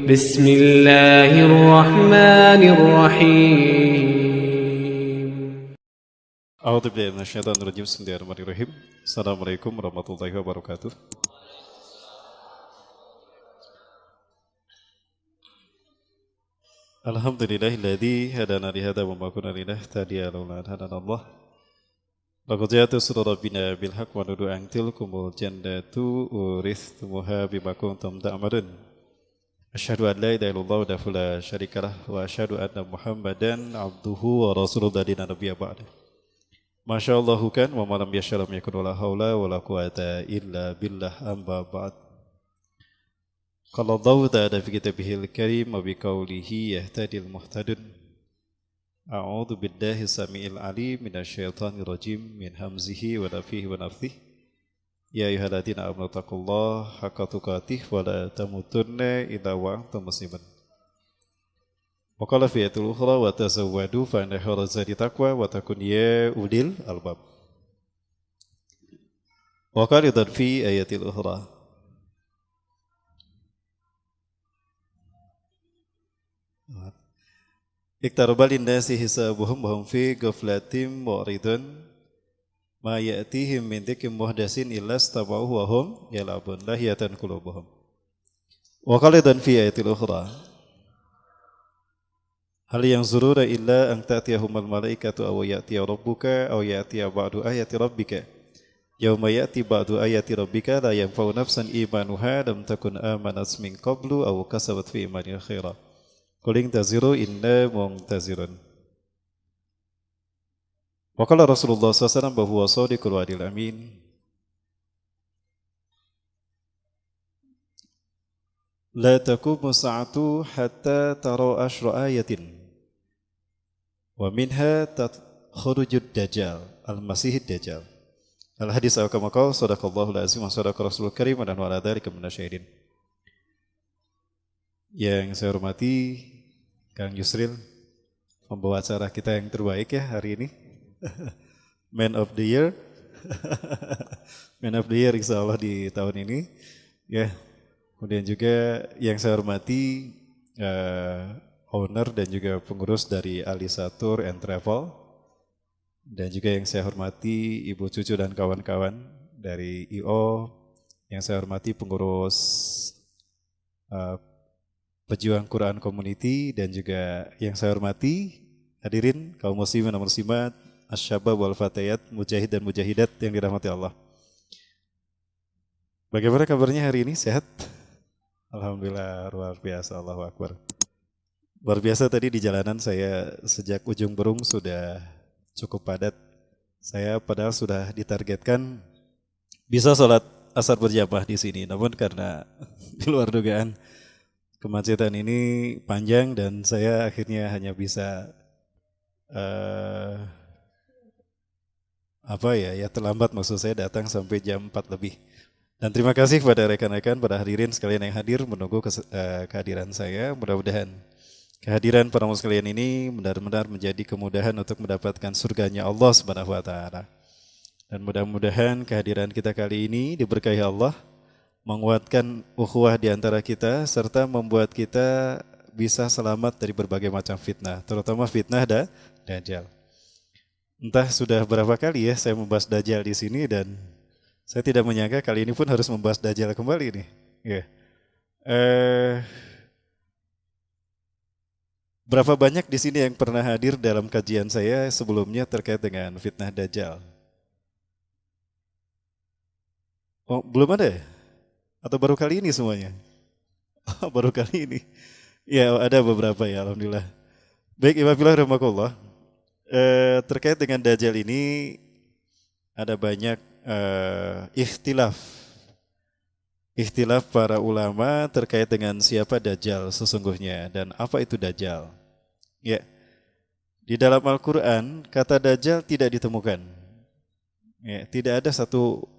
بسم الله الرحمن الرحيم. أعوذ بالله من الشيطان الرجيم. بسم الله الرحمن الرحيم. Assalamualaikum warahmatullahi wabarakatuh. Alhamdulillahilladzi hadana li hadza wa ma kunna linahtadiya laula an hadana Allah. Laqad ja'at rusulu rabbina bil haqqi wa nudu an tilkumul jannatu uristumuha bima kuntum ta'malun. Asyhadu an la ilaha illallah wahdahu la syarika lah wa asyhadu anna Muhammadan abduhu wa rasuluhu la nabiyya ba'da. Masya Allah kan, wa malam yashalam yakun wala hawla wala quwata illa billah amma ba'd. Qala Allah ta'ala fi kitabihil karim wa biqaulihi yahtadil muhtadun. A'udzu billahi samiil alim minasyaitonir rajim min hamzihi wa nafthihi wa nafthihi. Ya ayyuhalladzina amanu taqullaha haqqa tuqatih wa la tamutunna illa wa antum muslimun. Wa qala fi ayatil ukhra wa tazawwadu fa inna khairaz zadi taqwa wa takun ya ulil albab. Wa qala fi ayatil ukhra Iktaraba linnasi hisabuhum wa hum fi ghaflatin mu'ridun ma ya'tihim min dzikrin muhdatsin illa istama'uhu wa hum yal'abun lahiyatan qulubuhum. Wa qala fi ayatil ukhra hal yanzuruna illa an ta'tiyahumal malaikatu aw ya'tiya rabbuka aw ya'tiya ba'du ayati rabbika yauma ya'ti ba'du ayati rabbika la yanfa'u nafsan imanuha lam takun amanat min qablu aw kasabat fi imaniha khaira qul intaziru inna muntazirun. Wa qala Rasulullah sallallahu alaihi wasallam bahwa shadiqul wa'dil amin. La taqumu sa'atu hatta tara ashra ayatin wa minha khurujud dajjal al-masihid dajjal. Al-hadis kama qala sadaqallahul azim wa sadaqa rasulul karim wa ala dzalika minasyahidin. Yang saya hormati Kang Yusril, pembawa acara kita yang terbaik ya hari ini. Man of the year. Man of the year insyaallah di tahun ini. Ya. Kemudian juga yang saya hormati owner dan juga pengurus dari Alisatur and Travel, dan juga yang saya hormati Ibu Cucu dan kawan-kawan dari IO, yang saya hormati pengurus Pejuang Quran Community, dan juga yang saya hormati hadirin kaum muslimin dan muslimat, asyabab wal fatayat, mujahid dan mujahidat yang dirahmati Allah. Bagaimana kabarnya hari ini? Sehat? Alhamdulillah, luar biasa, Allahu Akbar. Luar biasa, tadi di jalanan saya sejak ujung Berung sudah cukup padat. Saya padahal sudah ditargetkan bisa sholat asar berjamaah di sini, namun karena di luar dugaan kemacetan ini panjang dan saya akhirnya hanya bisa terlambat, maksud saya datang sampai jam 4 lebih. Dan terima kasih kepada rekan-rekan, pada hadirin sekalian yang hadir menunggu kehadiran saya. Mudah-mudahan kehadiran para muslim sekalian ini benar-benar menjadi kemudahan untuk mendapatkan surganya Allah Subhanahu wa taala. Dan mudah-mudahan kehadiran kita kali ini diberkahi Allah, menguatkan ukhuwah di antara kita serta membuat kita bisa selamat dari berbagai macam fitnah, terutama fitnah Dajjal. Entah sudah berapa kali ya saya membahas Dajjal di sini, dan saya tidak menyangka kali ini pun harus membahas Dajjal kembali nih. Ya. Berapa banyak di sini yang pernah hadir dalam kajian saya sebelumnya terkait dengan fitnah Dajjal? Oh, belum ada ya? Atau baru kali ini semuanya? Oh, baru kali ini. Ya, ada beberapa ya, alhamdulillah. Baik, ibabillah rahmakallah. Terkait dengan Dajjal ini ada banyak ikhtilaf para ulama terkait dengan siapa Dajjal sesungguhnya dan apa itu Dajjal. Ya. Di dalam Al-Qur'an kata Dajjal tidak ditemukan. Ya, tidak ada satu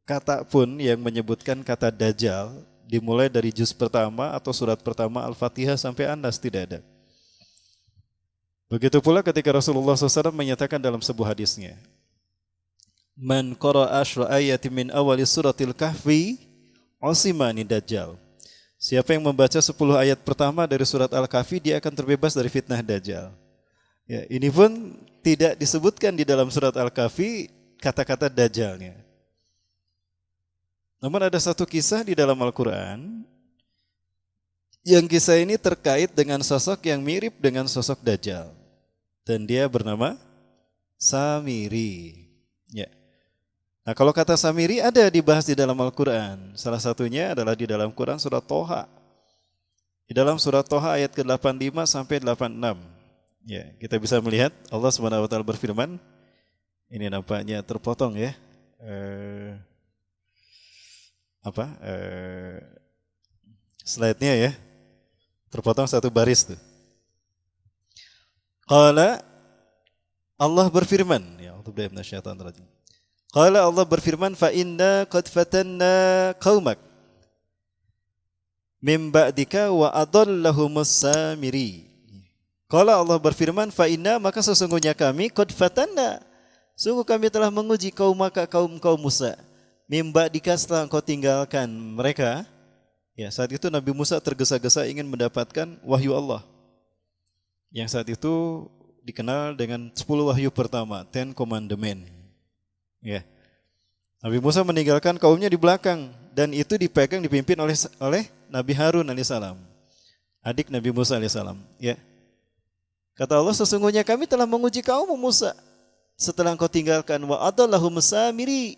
kata pun yang menyebutkan kata Dajjal dimulai dari juz pertama atau surat pertama Al-Fatihah sampai An-Nas, tidak ada. Begitu pula ketika Rasulullah SAW menyatakan dalam sebuah hadisnya, Man qara'a asyra ayatin min awali suratil kahfi usimani Dajjal. Siapa yang membaca 10 ayat pertama dari surat Al-Kahfi, dia akan terbebas dari fitnah Dajjal. Ya, ini pun tidak disebutkan di dalam surat Al-Kahfi kata-kata Dajjalnya. Namun ada satu kisah di dalam Al-Quran, yang kisah ini terkait dengan sosok yang mirip dengan sosok Dajjal. Dan dia bernama Samiri. Ya. Nah, kalau kata Samiri ada dibahas di dalam Al-Quran. Salah satunya adalah di dalam Quran surat Toha. Di dalam surat Toha ayat ke-85 sampai 86. Ya, kita bisa melihat Allah Subhanahu wa taala berfirman. Ini nampaknya terpotong ya. Slide-nya ya. Terpotong satu baris tuh. Qala Allah berfirman, ya a'udzubillahi minasyaitonir rajim. Qala Allah berfirman, fa inna qad fatanna qaumak mim ba'dika wa adallahumus samiri. Qala Allah berfirman, fa inna, maka sesungguhnya kami qad fatanna, sungguh kami telah menguji kaumaka, kaum Musa, mim ba'dika, setelah engkau tinggalkan mereka. Ya, saat itu Nabi Musa tergesa-gesa ingin mendapatkan wahyu Allah. Yang saat itu dikenal dengan 10 wahyu pertama, 10 Commandment. Ya. Nabi Musa meninggalkan kaumnya di belakang, dan itu dipimpin oleh Nabi Harun alaihissalam, adik Nabi Musa alaihissalam. Ya. Kata Allah, sesungguhnya kami telah menguji kaum Musa setelah engkau tinggalkan, wa adallahum samiri,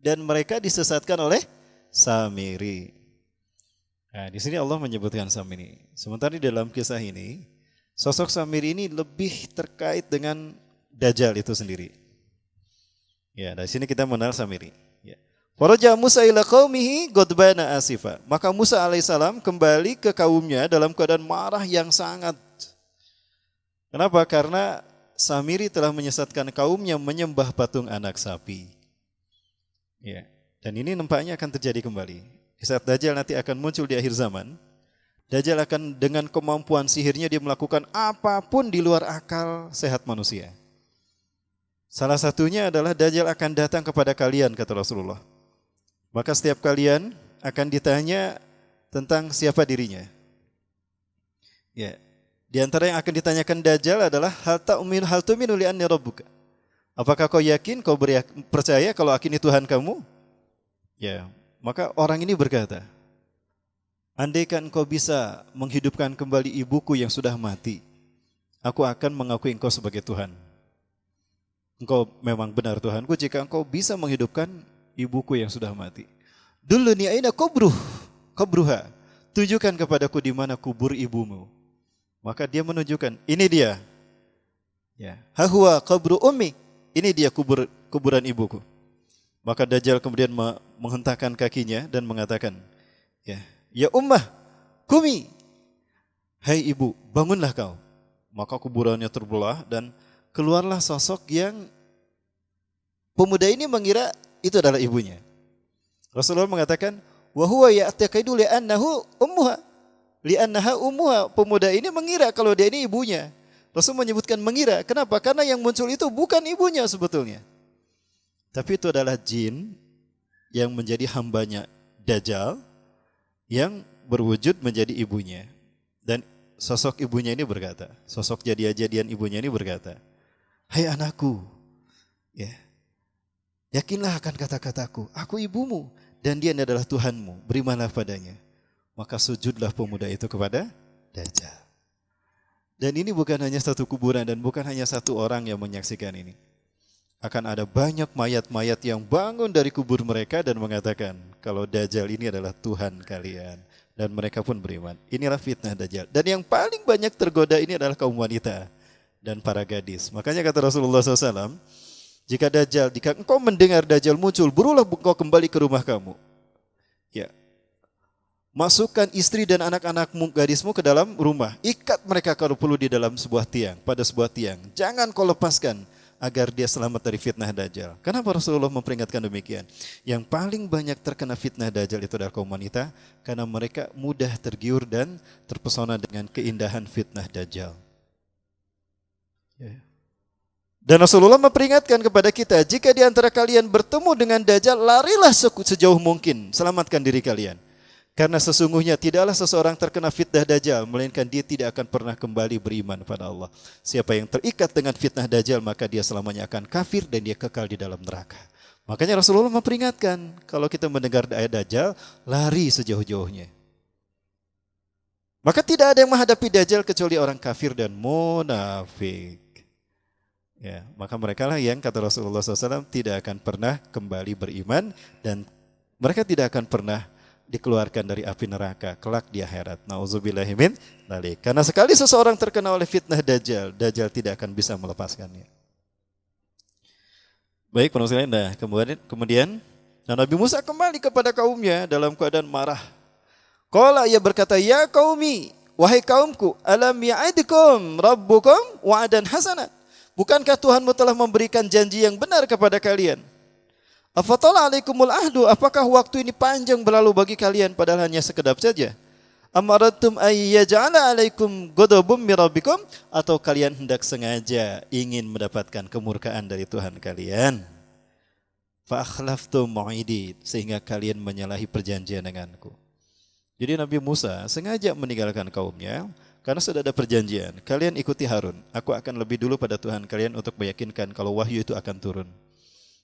dan mereka disesatkan oleh Samiri. Nah, di sini Allah menyebutkan Samiri. Sementara di dalam kisah ini, sosok Samiri ini lebih terkait dengan Dajjal itu sendiri. Ya, dari sini kita mengenal Samiri. Ya. Faraja Musa ila qaumihi ghadbana asifa. Maka Musa alaihissalam kembali ke kaumnya dalam keadaan marah yang sangat. Kenapa? Karena Samiri telah menyesatkan kaumnya menyembah patung anak sapi. Ya. Dan ini nampaknya akan terjadi kembali. Di saat Dajjal nanti akan muncul di akhir zaman, Dajjal akan dengan kemampuan sihirnya dia melakukan apapun di luar akal sehat manusia. Salah satunya adalah Dajjal akan datang kepada kalian, kata Rasulullah. Maka setiap kalian akan ditanya tentang siapa dirinya. Ya. Di antara yang akan ditanyakan Dajjal adalah hal tu'minu li anni rabbuka. Apakah kau yakin, kau percaya kalau aku ini Tuhan kamu? Ya. Maka orang ini berkata, andaikan engkau bisa menghidupkan kembali ibuku yang sudah mati, aku akan mengakui engkau sebagai Tuhan. Engkau memang benar Tuhanku jika engkau bisa menghidupkan ibuku yang sudah mati. Duluni aina qabruha. Tunjukkan kepadaku di mana kubur ibumu. Maka dia menunjukkan, ini dia. Ya, hahuwa qabru ummi. Ini dia kuburan ibuku. Maka Dajjal kemudian menghentakkan kakinya dan mengatakan, ya ummah, kumi. Hai ibu, bangunlah kau. Maka kuburannya terbelah dan keluarlah sosok yang pemuda ini mengira itu adalah ibunya. Rasulullah mengatakan, wa huwa ya'taqidu li'annahu ummuha. Li'annaha ummuha. Pemuda ini mengira kalau dia ini ibunya. Rasul menyebutkan mengira. Kenapa? Karena yang muncul itu bukan ibunya sebetulnya. Tapi itu adalah jin yang menjadi hambanya Dajjal yang berwujud menjadi ibunya. Dan sosok ibunya ini berkata, sosok jadian ibunya ini berkata, hai anakku, ya, yakinlah akan kata-kataku, aku ibumu dan dia adalah Tuhanmu, berimanlah padanya. Maka sujudlah pemuda itu kepada Dajjal. Dan ini bukan hanya satu kuburan dan bukan hanya satu orang yang menyaksikan ini. Akan ada banyak mayat-mayat yang bangun dari kubur mereka dan mengatakan kalau Dajjal ini adalah Tuhan kalian. Dan mereka pun beriman. Inilah fitnah Dajjal. Dan yang paling banyak tergoda ini adalah kaum wanita dan para gadis. Makanya kata Rasulullah SAW, jika engkau mendengar Dajjal muncul, berulah engkau kembali ke rumah kamu. Ya, masukkan istri dan anak-anakmu, gadismu ke dalam rumah. Ikat mereka kalau perlu di dalam sebuah tiang, pada sebuah tiang. Jangan kau lepaskan agar dia selamat dari fitnah Dajjal. Kenapa Rasulullah memperingatkan demikian? Yang paling banyak terkena fitnah Dajjal itu adalah kaum wanita, karena mereka mudah tergiur dan terpesona dengan keindahan fitnah Dajjal. Dan Rasulullah memperingatkan kepada kita, jika di antara kalian bertemu dengan Dajjal, larilah sejauh mungkin, selamatkan diri kalian. Karena sesungguhnya tidaklah seseorang terkena fitnah Dajjal, melainkan dia tidak akan pernah kembali beriman pada Allah. Siapa yang terikat dengan fitnah Dajjal, maka dia selamanya akan kafir dan dia kekal di dalam neraka. Makanya Rasulullah memperingatkan, kalau kita mendengar ayat Dajjal, lari sejauh-jauhnya. Maka tidak ada yang menghadapi Dajjal kecuali orang kafir dan munafik. Ya, maka mereka lah yang kata Rasulullah SAW tidak akan pernah kembali beriman dan mereka tidak akan pernah dikeluarkan dari api neraka kelak di akhirat. Nauzubillahi min dzalik. Karena sekali seseorang terkena oleh fitnah Dajjal, Dajjal tidak akan bisa melepaskannya. Baik, para muslimin. Nah, kemudian Nabi Musa kembali kepada kaumnya dalam keadaan marah. Qala, ia berkata, ya qaumi, wahai kaumku, alam ya'idkum rabbukum wa'adan hasanah. Bukankah Tuhanmu telah memberikan janji yang benar kepada kalian? Afatala alaikumul ahdu, apakah waktu ini panjang berlalu bagi kalian padahal hanya sekedap saja? Amaratum ayyaj'ala alaikum ghadabum mir rabbikum, atau kalian hendak sengaja ingin mendapatkan kemurkaan dari Tuhan kalian? Fa akhlaftum mau'idi, sehingga kalian menyalahi perjanjian denganku. Jadi Nabi Musa sengaja meninggalkan kaumnya karena sudah ada perjanjian. Kalian ikuti Harun, aku akan lebih dulu pada Tuhan kalian untuk meyakinkan kalau wahyu itu akan turun.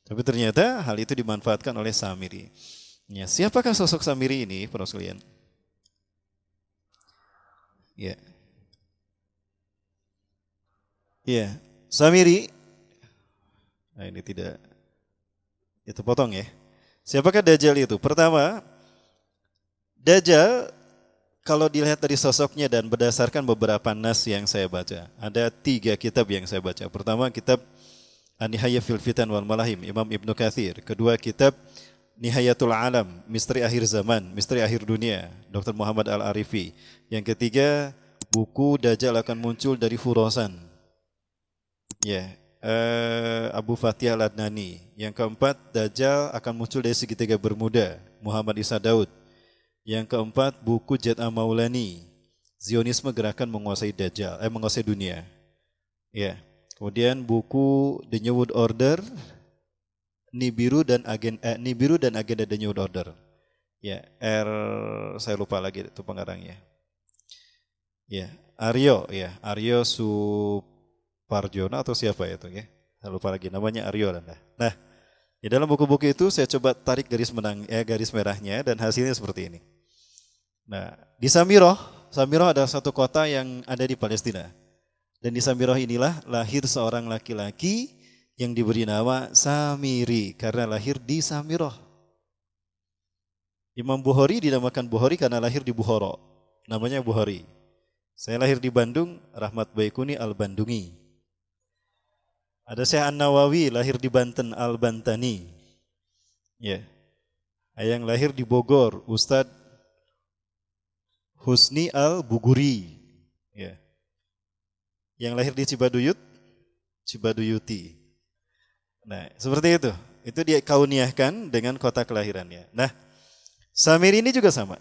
Tapi ternyata hal itu dimanfaatkan oleh Samiri. Ya, siapakah sosok Samiri ini, para sekalian? Ya. Ya, Samiri. Nah, ini tidak itu potong ya. Siapakah Dajjal itu? Pertama, Dajjal kalau dilihat dari sosoknya dan berdasarkan beberapa nas yang saya baca, ada 3 kitab yang saya baca. Pertama, kitab An-Nihayah fil Fitan wal Malahim, Imam Ibnu Katsir. Kedua, kitab Nihayatul Alam, Misteri Akhir Zaman, Misteri Akhir Dunia, Dr. Muhammad Al-Arifi. Yang ketiga, buku Dajjal akan muncul dari Khurasan. Ya, Abu Fatih Al-Adnani. Yang keempat, Dajjal akan muncul dari segitiga Bermuda, Muhammad Isa Daud. Yang keempat, buku J.A. Maulani, Zionisme Gerakan Menguasai Dajjal, menguasai Dunia. Ya. Kemudian buku The New World Order, Nibiru dan Agenda The New World Order. Ya, saya lupa lagi itu pengarangnya. Ya, Aryo Suparjono atau siapa itu ya? Saya lupa lagi namanya Aryo lah. Nah, di dalam buku-buku itu saya coba tarik garis merahnya dan hasilnya seperti ini. Nah, di Samiroh adalah satu kota yang ada di Palestina. Dan di Samiroh inilah lahir seorang laki-laki yang diberi nama Samiri karena lahir di Samiroh. Imam Bukhari dinamakan Bukhari karena lahir di Bukhara. Namanya Bukhari. Saya lahir di Bandung, Rahmat Baikuni Al-Bandungi. Ada Syekh An-Nawawi lahir di Banten, Al-Bantani. Ya. Yang lahir di Bogor, Ustadz Husni Al-Buguri. Ya. Yang lahir di Cibaduyuti. Nah, seperti itu. Itu dia kauniahkan dengan kota kelahirannya. Nah, Samiri ini juga sama.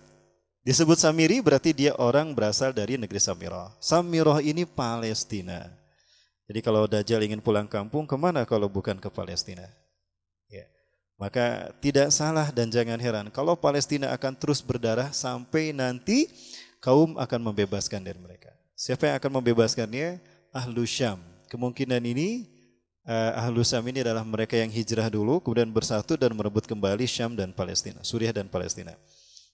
Disebut Samiri berarti dia orang berasal dari negeri Samiroh. Samiroh ini Palestina. Jadi kalau Dajjal ingin pulang kampung, kemana kalau bukan ke Palestina? Ya. Maka tidak salah dan jangan heran kalau Palestina akan terus berdarah sampai nanti kaum akan membebaskan dari mereka. Siapa yang akan membebaskannya? Ahlu Syam. Kemungkinan ini Ahlu Syam ini adalah mereka yang hijrah dulu, kemudian bersatu dan merebut kembali Syam dan Palestina, Suriah dan Palestina.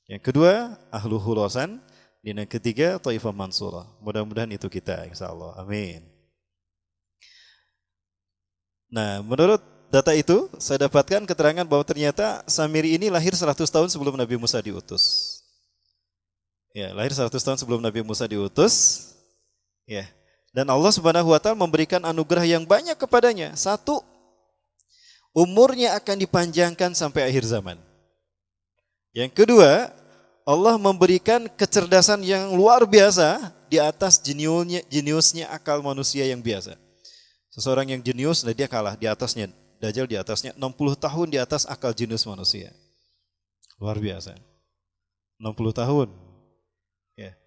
Yang kedua, Ahlu Khurasan. Dan yang ketiga, Taifah Mansurah. Mudah-mudahan itu kita, insya Allah. Amin. Nah, menurut data itu, saya dapatkan keterangan bahwa ternyata Samiri ini lahir 100 tahun sebelum Nabi Musa diutus. Ya, lahir 100 tahun sebelum Nabi Musa diutus. Ya. Dan Allah Subhanahu wa taala memberikan anugerah yang banyak kepadanya. 1, umurnya akan dipanjangkan sampai akhir zaman. Yang kedua, Allah memberikan kecerdasan yang luar biasa di atas jeniusnya akal manusia yang biasa. Seseorang yang jenius, dia kalah di atasnya. Dajjal di atasnya 60 tahun di atas akal jenius manusia. Luar biasa. 60 tahun. Ya.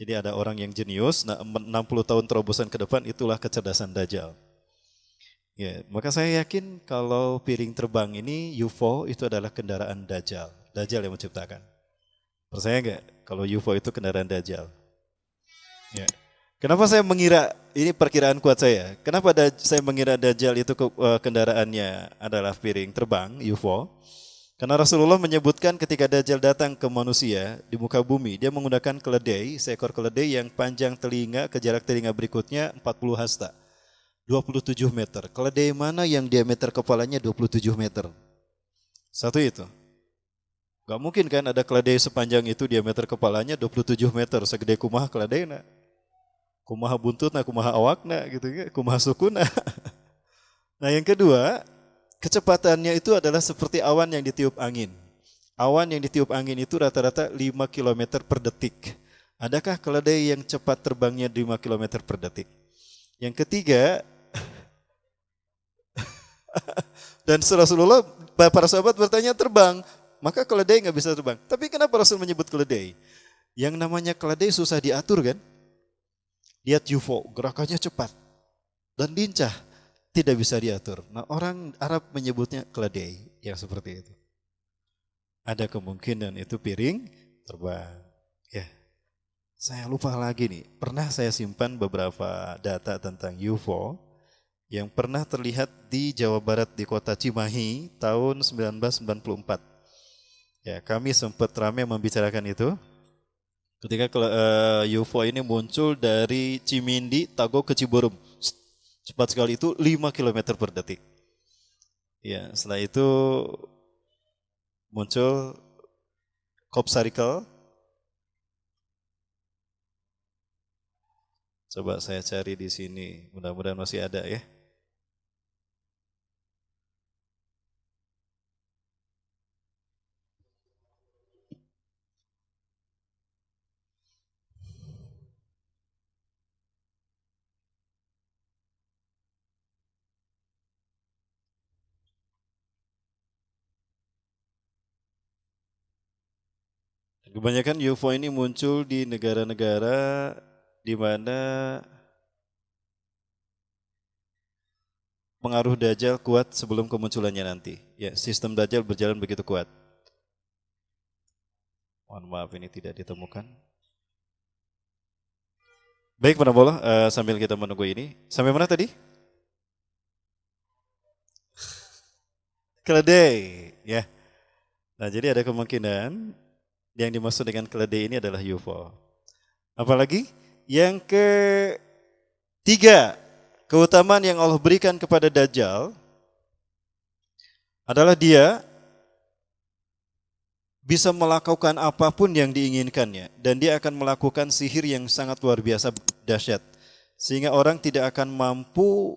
Jadi ada orang yang jenius, 60 tahun terobosan ke depan, itulah kecerdasan Dajjal. Ya, maka saya yakin kalau piring terbang ini UFO itu adalah kendaraan Dajjal. Dajjal yang menciptakan. Percaya nggak kalau UFO itu kendaraan Dajjal? Ya. Kenapa saya mengira, ini perkiraan kuat saya, kenapa saya mengira Dajjal itu kendaraannya adalah piring terbang, UFO? Karena Rasulullah menyebutkan ketika Dajjal datang ke manusia di muka bumi, dia menggunakan keledai, seekor keledai yang panjang telinga ke jarak telinga berikutnya 40 hasta, 27 meter. Keledai mana yang diameter kepalanya 27 meter? Satu itu. Gak mungkin kan ada keledai sepanjang itu diameter kepalanya 27 meter, segede kumaha keledai. Kumaha buntutna, kumaha awakna gitu ya, kumaha sukuna. Nah yang kedua, kecepatannya itu adalah seperti awan yang ditiup angin. Awan yang ditiup angin itu rata-rata 5 km per detik. Adakah keledai yang cepat terbangnya 5 km per detik? Yang ketiga, dan Rasulullah, para sahabat bertanya terbang, maka keledai nggak bisa terbang. Tapi kenapa Rasul menyebut keledai? Yang namanya keledai susah diatur kan? Lihat UFO, gerakannya cepat dan lincah, tidak bisa diatur. Nah orang Arab menyebutnya keledai yang seperti itu. Ada kemungkinan itu piring terbang. Ya, saya lupa lagi nih, pernah saya simpan beberapa data tentang UFO yang pernah terlihat di Jawa Barat di kota Cimahi tahun 1994. Ya, kami sempat ramai membicarakan itu. Ketika UFO ini muncul dari Cimindi, Tagok ke Ciborum. Cepat sekali itu 5 km per detik. Ya, setelah itu muncul Kopsarikal. Coba saya cari di sini, mudah-mudahan masih ada ya. Kebanyakan UFO ini muncul di negara-negara di mana pengaruh Dajjal kuat sebelum kemunculannya nanti. Ya, sistem Dajjal berjalan begitu kuat. Mohon maaf ini tidak ditemukan. Baik, Pak Nabollah, sambil kita menunggu ini. Sampai mana tadi? Keledai, ya. Nah, jadi ada kemungkinan yang dimaksud dengan keledai ini adalah UFO. Apalagi? Yang ketiga, keutamaan yang Allah berikan kepada Dajjal adalah dia bisa melakukan apapun yang diinginkannya dan dia akan melakukan sihir yang sangat luar biasa dahsyat sehingga orang tidak akan mampu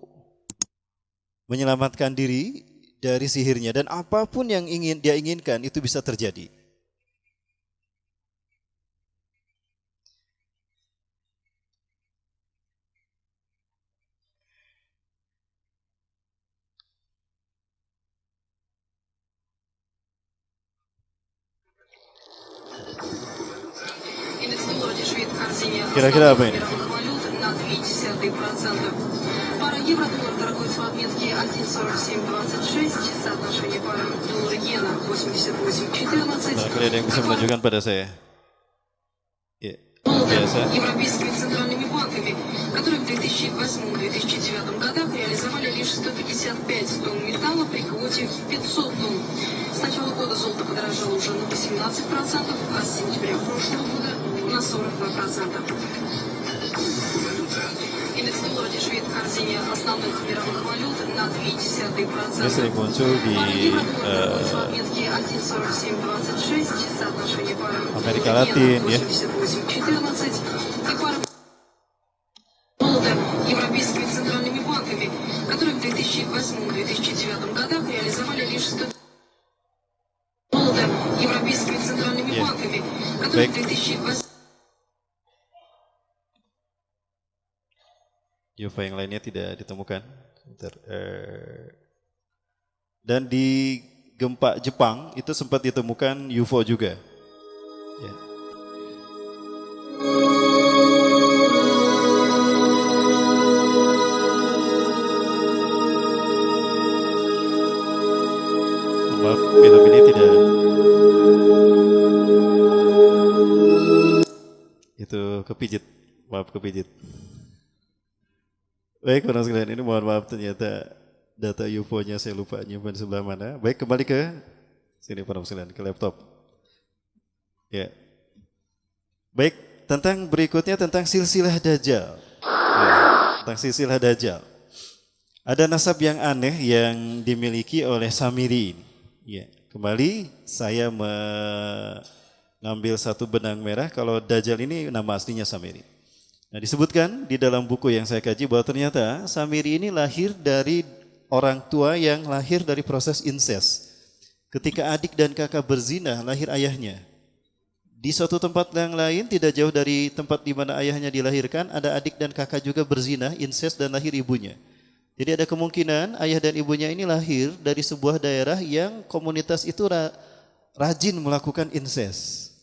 menyelamatkan diri dari sihirnya dan apapun yang dia inginkan itu bisa terjadi. Kira-kira apa ini? Пара евро-доллар торгуется в отметке 1,4726, соотношение пары доллар-иена 88,14. Barangkali ada yang bisa menunjukkan pada saya. Ya, biasa. Европейскими центральными банками, которые в 2008-2009 годах реализовали лишь 155 тонн металла при квоте в 500 тонн. С начала года золото подорожало уже на 18%, а с сентября прошлого года на 42%. Индекс доллара держит в корзине основных мировых валют на 0,2%. Если muncul di Amerika Latin ya. Европейскими центральными банками, которые в 2008-2009 годах реализовали лишь 100 европейскими центральными банками, которые в 2008 UFO yang lainnya tidak ditemukan. Dan di gempa Jepang itu sempat ditemukan UFO juga. Ya. Maaf, film ini tidak. Maaf kepijit. Baik, orang sekalian, ini mohon maaf ternyata data UFO-nya saya lupa nyimpan sebelah mana. Baik, kembali ke sini para sekalian, ke laptop. Ya. Baik, tentang berikutnya tentang silsilah Dajjal. Ya, tentang silsilah Dajjal. Ada nasab yang aneh yang dimiliki oleh Samiri ini. Ya, kembali saya mengambil satu benang merah kalau Dajjal ini nama aslinya Samiri. Nah, disebutkan di dalam buku yang saya kaji bahwa ternyata Samiri ini lahir dari orang tua yang lahir dari proses incest. Ketika adik dan kakak berzina, lahir ayahnya. Di suatu tempat yang lain tidak jauh dari tempat di mana ayahnya dilahirkan, ada adik dan kakak juga berzina, incest dan lahir ibunya. Jadi ada kemungkinan ayah dan ibunya ini lahir dari sebuah daerah yang komunitas itu rajin melakukan incest.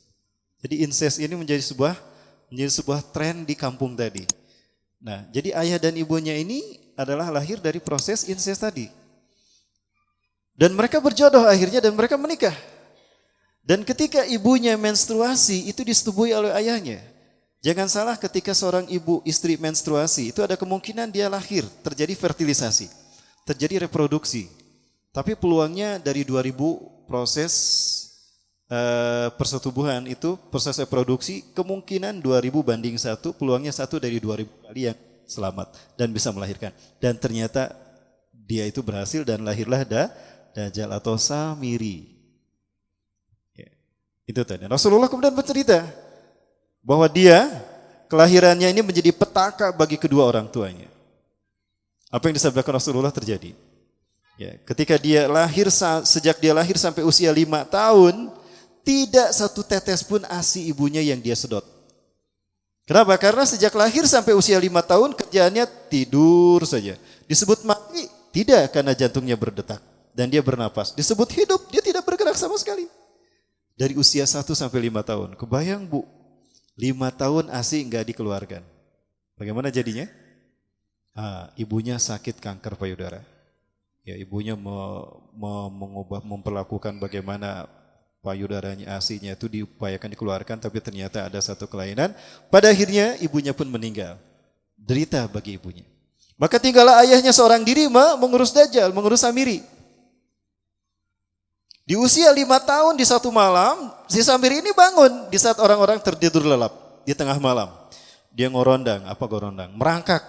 Jadi incest ini menjadi sebuah tren di kampung tadi. Nah, jadi ayah dan ibunya ini adalah lahir dari proses incest tadi. Dan mereka berjodoh akhirnya dan mereka menikah. Dan ketika ibunya menstruasi itu disetubui oleh ayahnya. Jangan salah, ketika seorang ibu istri menstruasi itu ada kemungkinan dia lahir, terjadi fertilisasi, terjadi reproduksi. Tapi peluangnya dari 2000 proses persetubuhan itu, proses reproduksi, kemungkinan 2000 banding 1, peluangnya 1 dari 2000 kali yang selamat dan bisa melahirkan. Dan ternyata dia itu berhasil dan lahirlah Dajjal atau Samiri. Ya, itu tadi. Rasulullah kemudian bercerita bahwa dia kelahirannya ini menjadi petaka bagi kedua orang tuanya. Apa yang disabdakan Rasulullah terjadi. Ya, ketika dia lahir, sejak dia lahir sampai usia 5 tahun, tidak satu tetes pun ASI ibunya yang dia sedot. Kenapa? Karena sejak lahir sampai usia 5 tahun kerjaannya tidur saja. Disebut mati? Tidak, karena jantungnya berdetak dan dia bernapas. Disebut hidup? Dia tidak bergerak sama sekali. Dari usia 1 sampai 5 tahun. Kebayang Bu, 5 tahun ASI enggak dikeluarkan. Bagaimana jadinya? Ibunya sakit kanker payudara. Ya, ibunya memperlakukan bagaimana payudaranya ASI-nya itu diupayakan dikeluarkan, tapi ternyata ada satu kelainan. Pada akhirnya ibunya pun meninggal. Derita bagi ibunya. Maka tinggallah ayahnya seorang diri mengurus Dajjal, mengurus Samiri. Di usia 5 tahun di satu malam, si Samiri ini bangun di saat orang-orang tertidur lelap di tengah malam. Dia ngorondang, apa gorondang? Merangkak.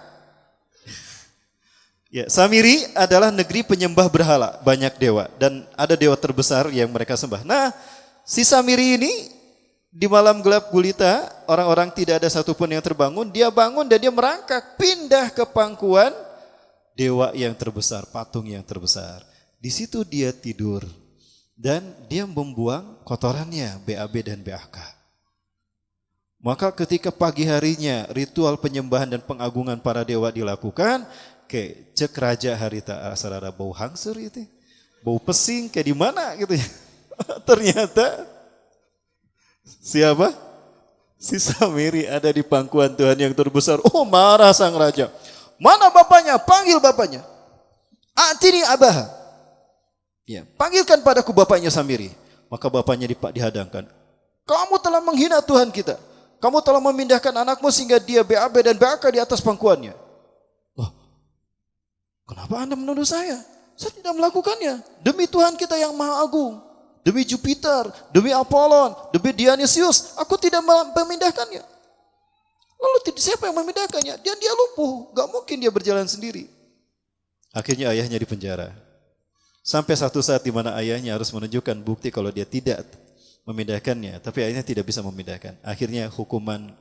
Ya, Samiri adalah negeri penyembah berhala, banyak dewa dan ada dewa terbesar yang mereka sembah. Nah, si Samiri ini di malam gelap gulita, orang-orang tidak ada satupun yang terbangun, dia bangun dan dia merangkak pindah ke pangkuan dewa yang terbesar, patung yang terbesar. Di situ dia tidur. Dan dia membuang kotorannya, BAB dan BAK. Maka ketika pagi harinya ritual penyembahan dan pengagungan para dewa dilakukan, cek raja harita sarara bau hangsur itu, bau pesing kayak di mana gitu ya. Ternyata siapa? Si Samiri ada di pangkuan Tuhan yang terbesar. Oh, marah sang raja. Mana bapaknya? Panggil bapaknya. Atini abaha. Ya, panggilkan padaku bapaknya Samiri. Maka bapaknya dihadangkan. Kamu telah menghina Tuhan kita. Kamu telah memindahkan anakmu sehingga dia BAB dan BAK di atas pangkuannya. Oh, kenapa Anda menuduh saya? Saya tidak melakukannya. Demi Tuhan kita yang maha agung. Demi Jupiter, demi Apollon, demi Dionysius, aku tidak memindahkannya. Lalu siapa yang memindahkannya? Dia lumpuh. Gak mungkin dia berjalan sendiri. Akhirnya ayahnya dipenjara. Sampai satu saat di mana ayahnya harus menunjukkan bukti kalau dia tidak memindahkannya. Tapi ayahnya tidak bisa memindahkan. Akhirnya hukuman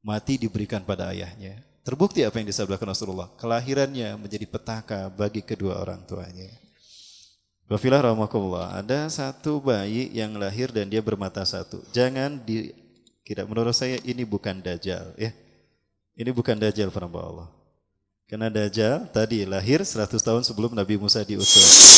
mati diberikan pada ayahnya. Terbukti apa yang disabdakan Rasulullah. Kelahirannya menjadi petaka bagi kedua orang tuanya. Wafilah rahmatullah. Ada satu bayi yang lahir dan dia bermata satu. Jangan dikira, menurut saya ini bukan Dajjal. Ya. Ini bukan Dajjal para Allah. Karena Dajjal tadi lahir 100 tahun sebelum Nabi Musa diutus.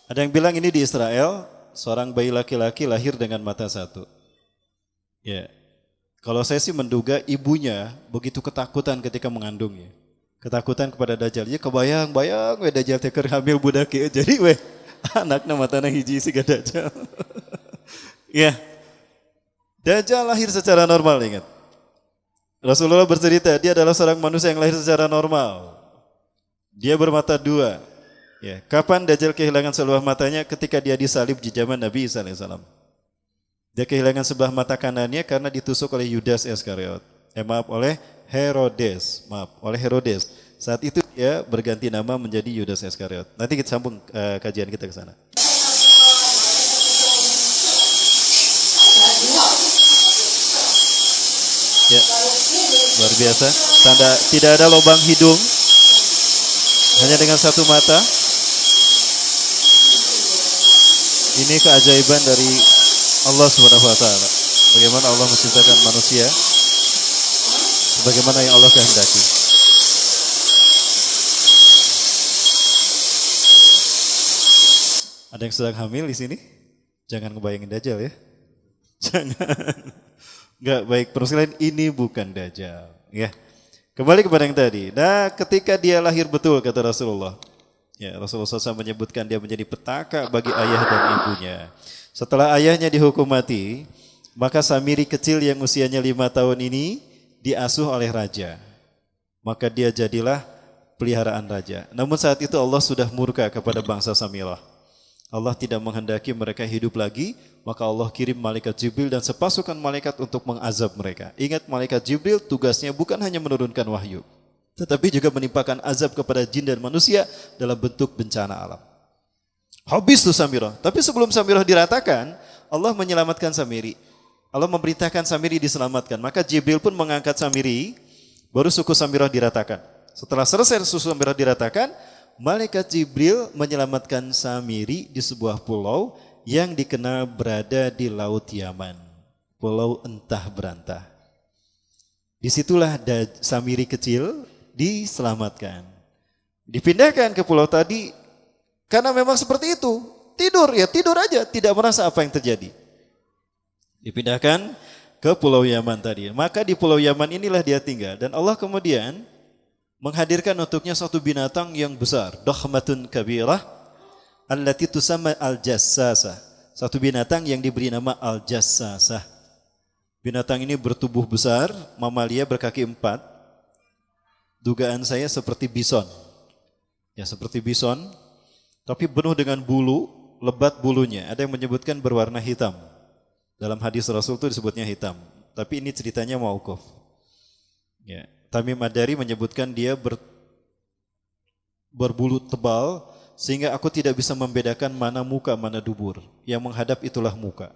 Ada yang bilang ini di Israel, seorang bayi laki-laki lahir dengan mata satu. Ya. Kalau saya sih menduga ibunya begitu ketakutan ketika mengandungnya. Ketakutan kepada Dajjal. Ya kebayang-bayang we Dajjal teh keur hamil budak ieu. Jadi we anakna matana hiji siga Dajjal. Ya. Dajjal lahir secara normal, ingat. Rasulullah bercerita dia adalah seorang manusia yang lahir secara normal. Dia bermata dua. Ya, kapan Dajjal kehilangan seluruh matanya? Ketika dia disalib di zaman Nabi Isa alaihissalam. Dia kehilangan sebelah mata kanannya karena ditusuk oleh Yudas Iskariot. Oleh Herodes. Oleh Herodes. Saat itu dia berganti nama menjadi Yudas Iskariot. Nanti kita sambung kajian kita ke sana. Ya, luar biasa. Tanda tidak ada lubang hidung, hanya dengan satu mata. Ini keajaiban dari Allah Subhanahu wa taala. Bagaimana Allah menciptakan manusia sebagaimana yang Allah kehendaki. Ada yang sedang hamil di sini? Jangan ngebayangin Dajjal ya. Jangan. Enggak baik, persoalan ini bukan Dajjal, ya. Kembali kepada yang tadi. Nah, ketika dia lahir betul kata Rasulullah. Ya, Rasulullah SAW menyebutkan dia menjadi petaka bagi ayah dan ibunya. Setelah ayahnya dihukum mati, maka Samiri kecil yang usianya 5 tahun ini diasuh oleh raja. Maka dia jadilah peliharaan raja. Namun saat itu Allah sudah murka kepada bangsa Samilah. Allah tidak menghendaki mereka hidup lagi, maka Allah kirim malaikat Jibril dan sepasukan malaikat untuk mengazab mereka. Ingat, malaikat Jibril tugasnya bukan hanya menurunkan wahyu, tetapi juga menimpakan azab kepada jin dan manusia dalam bentuk bencana alam. Habis tuh Samirah. Tapi sebelum Samirah diratakan, Allah menyelamatkan Samiri. Allah memerintahkan Samiri diselamatkan. Maka Jibril pun mengangkat Samiri, baru suku Samirah diratakan. Setelah selesai suku Samirah diratakan, malaikat Jibril menyelamatkan Samiri di sebuah pulau yang dikenal berada di Laut Yaman. Pulau entah berantah. Disitulah Samiri kecil diselamatkan. Dipindahkan ke pulau tadi, karena memang seperti itu. Tidur aja, tidak merasa apa yang terjadi. Dipindahkan ke Pulau Yaman tadi. Maka di Pulau Yaman inilah dia tinggal. Dan Allah kemudian menghadirkan untuknya suatu binatang yang besar. Dakhmatun kabirah allati tusamma al-jassasah. Satu binatang yang diberi nama al-jassasah. Binatang ini bertubuh besar, mamalia berkaki 4. Dugaan saya seperti bison. Ya, seperti bison. Tapi penuh dengan bulu, lebat bulunya. Ada yang menyebutkan berwarna hitam. Dalam hadis Rasul itu disebutnya hitam. Tapi ini ceritanya mauquf. Ya, Tamim Ad-Dari menyebutkan dia berbulu tebal sehingga aku tidak bisa membedakan mana muka, mana dubur. Yang menghadap itulah muka.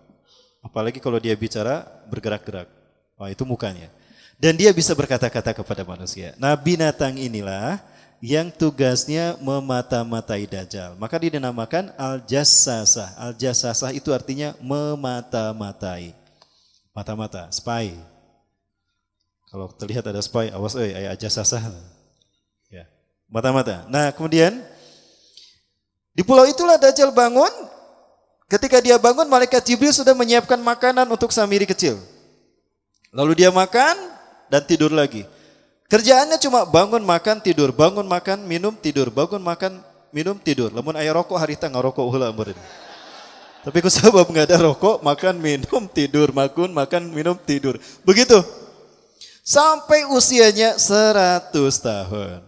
Apalagi kalau dia bicara bergerak-gerak. Wah, itu mukanya. Dan dia bisa berkata-kata kepada manusia. Nah, binatang inilah yang tugasnya memata-matai Dajjal. Maka dia dinamakan Al-Jassasah. Al-Jassasah itu artinya memata-matai. Mata-mata, spy. Kalau terlihat ada spy, awas aya Jassasah. Ya, mata-mata. Nah, kemudian di pulau itulah Dajjal bangun. Ketika dia bangun, malaikat Jibril sudah menyiapkan makanan untuk Samiri kecil. Lalu dia makan dan tidur lagi. Kerjaannya cuma bangun makan tidur, bangun makan minum tidur, bangun makan minum tidur. Lamun aya rokok harita ngarokok heula meureun. Tapi ku sabab enggak ada rokok, makan minum tidur, makan minum tidur. Begitu. Sampai usianya 100 tahun.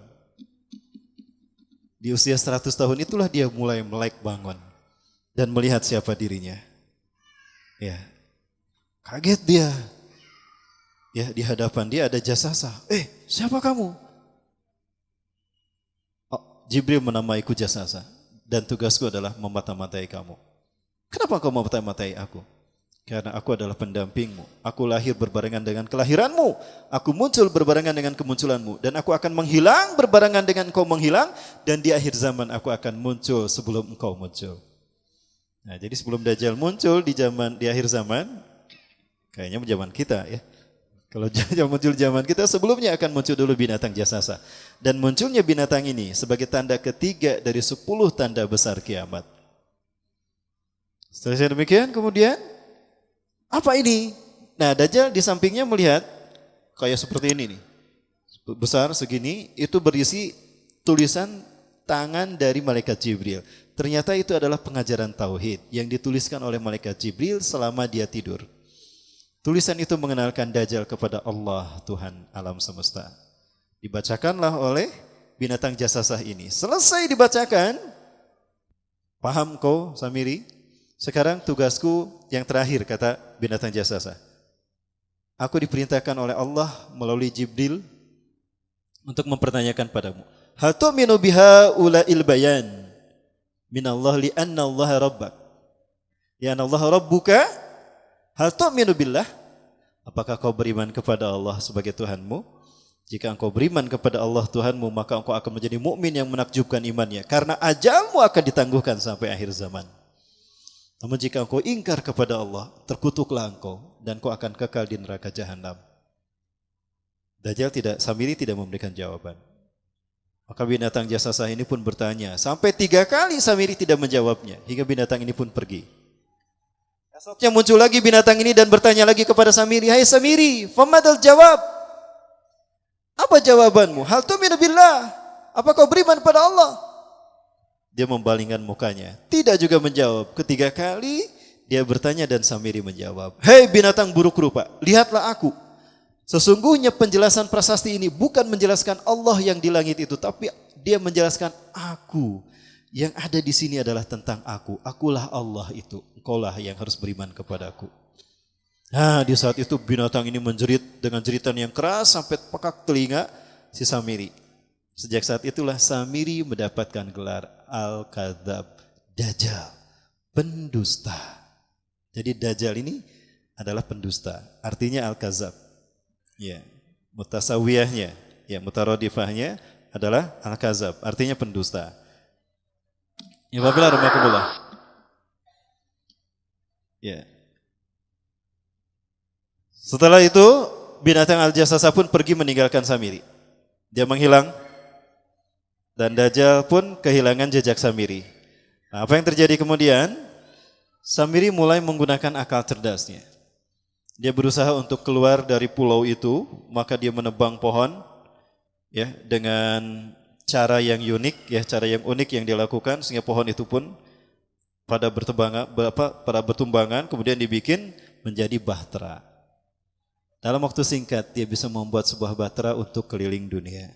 Di usia 100 tahun itulah dia mulai melek bangun dan melihat siapa dirinya. Ya. Kaget dia. Ya, di hadapan dia ada Jassasah. Siapa kamu? Oh, Jibril menamaiku Jassasah. Dan tugasku adalah memata-matai kamu. Kenapa kau memata-matai aku? Karena aku adalah pendampingmu. Aku lahir berbarengan dengan kelahiranmu. Aku muncul berbarengan dengan kemunculanmu. Dan aku akan menghilang berbarengan dengan engkau menghilang. Dan di akhir zaman aku akan muncul sebelum engkau muncul. Nah, jadi sebelum Dajjal muncul di akhir zaman, kayaknya zaman kita ya. Kalau muncul zaman kita, sebelumnya akan muncul dulu binatang Jassasah. Dan munculnya binatang ini sebagai tanda ketiga dari 10 tanda besar kiamat. Setelah demikian kemudian, apa ini? Nah, Dajjal di sampingnya melihat kayak seperti ini nih. Besar segini, itu berisi tulisan tangan dari malaikat Jibril. Ternyata itu adalah pengajaran tauhid yang dituliskan oleh malaikat Jibril selama dia tidur. Tulisan itu mengenalkan Dajjal kepada Allah, Tuhan alam semesta. Dibacakanlah oleh binatang jasasah ini. Selesai dibacakan, paham kau Samiri? Sekarang tugasku yang terakhir, kata binatang jasasah. Aku diperintahkan oleh Allah melalui Jibril untuk mempertanyakan padamu. Hal tu'minu biha ula'il bayan minallah li'anna Allah rabbak. Li'anna Allah rabbuka. Hal tu'minu billah. Apakah kau beriman kepada Allah sebagai Tuhanmu? Jika engkau beriman kepada Allah Tuhanmu, maka engkau akan menjadi mukmin yang menakjubkan imannya. Karena ajalmu akan ditangguhkan sampai akhir zaman. Namun jika engkau ingkar kepada Allah, terkutuklah engkau dan engkau akan kekal di neraka jahanam. Samiri tidak memberikan jawaban. Maka binatang jasasah ini pun bertanya. Sampai 3 kali Samiri tidak menjawabnya. Hingga binatang ini pun pergi. Esoknya muncul lagi binatang ini dan bertanya lagi kepada Samiri. Hai Samiri, famadal jawab. Apa jawabanmu? Hal tu'minu billah. Apa kau beriman pada Allah? Dia membalingkan mukanya. Tidak juga menjawab. Ketiga kali dia bertanya dan Samiri menjawab. Hei binatang buruk rupa, lihatlah aku. Sesungguhnya penjelasan prasasti ini bukan menjelaskan Allah yang di langit itu, tapi dia menjelaskan aku. Yang ada di sini adalah tentang aku. Akulah Allah itu. Engkaulah yang harus beriman kepadaku. Nah, di saat itu binatang ini menjerit dengan jeritan yang keras sampai pekak telinga si Samiri. Sejak saat itulah Samiri mendapatkan gelar Al-Kadzab, Dajjal, pendusta. Jadi Dajjal ini adalah pendusta. Artinya Al-Kadzab. Ya, mutasawiyahnya, ya mutaradifahnya adalah al-kazab, artinya pendusta. Ya, wabillahi rahmatullah. Ya. Setelah itu binatang al-jasasa pun pergi meninggalkan Samiri. Dia menghilang dan Dajjal pun kehilangan jejak Samiri. Nah, apa yang terjadi kemudian? Samiri mulai menggunakan akal cerdasnya. Dia berusaha untuk keluar dari pulau itu, maka dia menebang pohon ya dengan cara yang unik ya, cara yang unik yang dia lakukan sehingga pohon itu pun pada bertumbangan kemudian dibikin menjadi bahtera. Dalam waktu singkat dia bisa membuat sebuah bahtera untuk keliling dunia.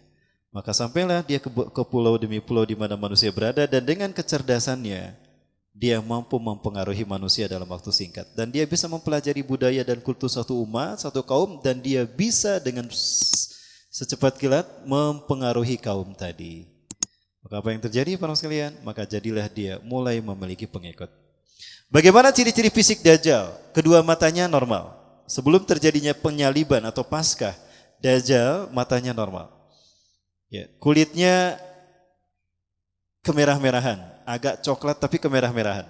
Maka sampailah dia ke pulau demi pulau di mana manusia berada dan dengan kecerdasannya dia mampu mempengaruhi manusia dalam waktu singkat. Dan dia bisa mempelajari budaya dan kultur satu umat, satu kaum. Dan dia bisa dengan secepat kilat mempengaruhi kaum tadi. Maka apa yang terjadi para sekalian? Maka jadilah dia mulai memiliki pengikut. Bagaimana ciri-ciri fisik Dajjal? Kedua matanya normal. Sebelum terjadinya penyaliban atau paskah, Dajjal matanya normal. Ya, kulitnya kemerah-merahan, agak coklat tapi kemerah-merahan.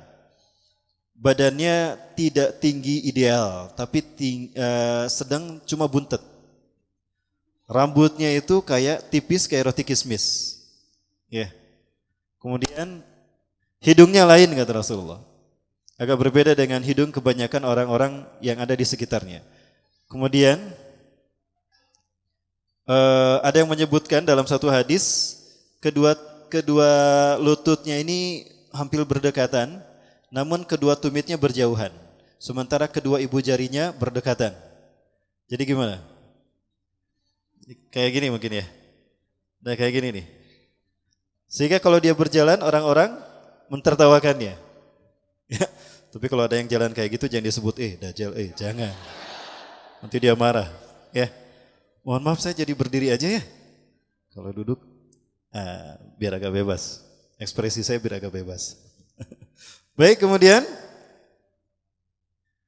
Badannya tidak tinggi ideal, tapi sedang cuma buntet. Rambutnya itu kayak tipis kayak roti kismis. Ya. Kemudian hidungnya lain kata Rasulullah. Agak berbeda dengan hidung kebanyakan orang-orang yang ada di sekitarnya. Kemudian ada yang menyebutkan dalam satu hadis kedua lututnya ini hampir berdekatan, namun kedua tumitnya berjauhan. Sementara kedua ibu jarinya berdekatan. Jadi gimana? Kayak gini mungkin ya. Nah kayak gini nih. Sehingga kalau dia berjalan orang-orang mentertawakannya. Ya, tapi kalau ada yang jalan kayak gitu jangan disebut Dajjal, jangan. Nanti dia marah. Ya. Mohon maaf saya jadi berdiri aja ya. Kalau duduk biar agak bebas. Ekspresi saya biar agak bebas. Baik, kemudian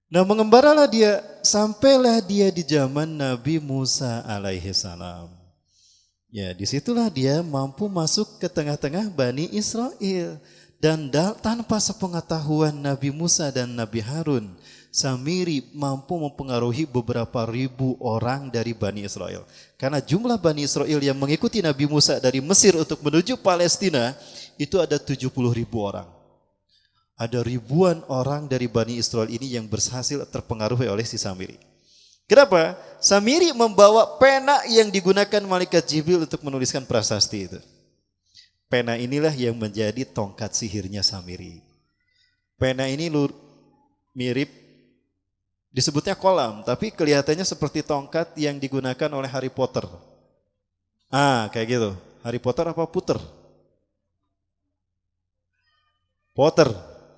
mengembaralah dia, sampailah dia di zaman Nabi Musa alaihi salam. Ya, disitulah dia mampu masuk ke tengah-tengah Bani Israel. Dan tanpa sepengetahuan Nabi Musa dan Nabi Harun, Samiri mampu mempengaruhi beberapa ribu orang dari Bani Israel. Karena jumlah Bani Israel yang mengikuti Nabi Musa dari Mesir untuk menuju Palestina, itu ada 70.000 orang. Ada ribuan orang dari Bani Israel ini yang berhasil terpengaruhi oleh si Samiri. Kenapa? Samiri membawa pena yang digunakan malaikat Jibril untuk menuliskan prasasti itu. Pena inilah yang menjadi tongkat sihirnya Samiri. Pena ini mirip, disebutnya kolam, tapi kelihatannya seperti tongkat yang digunakan oleh Harry Potter. Kayak gitu. Harry Potter apa Puter? Potter.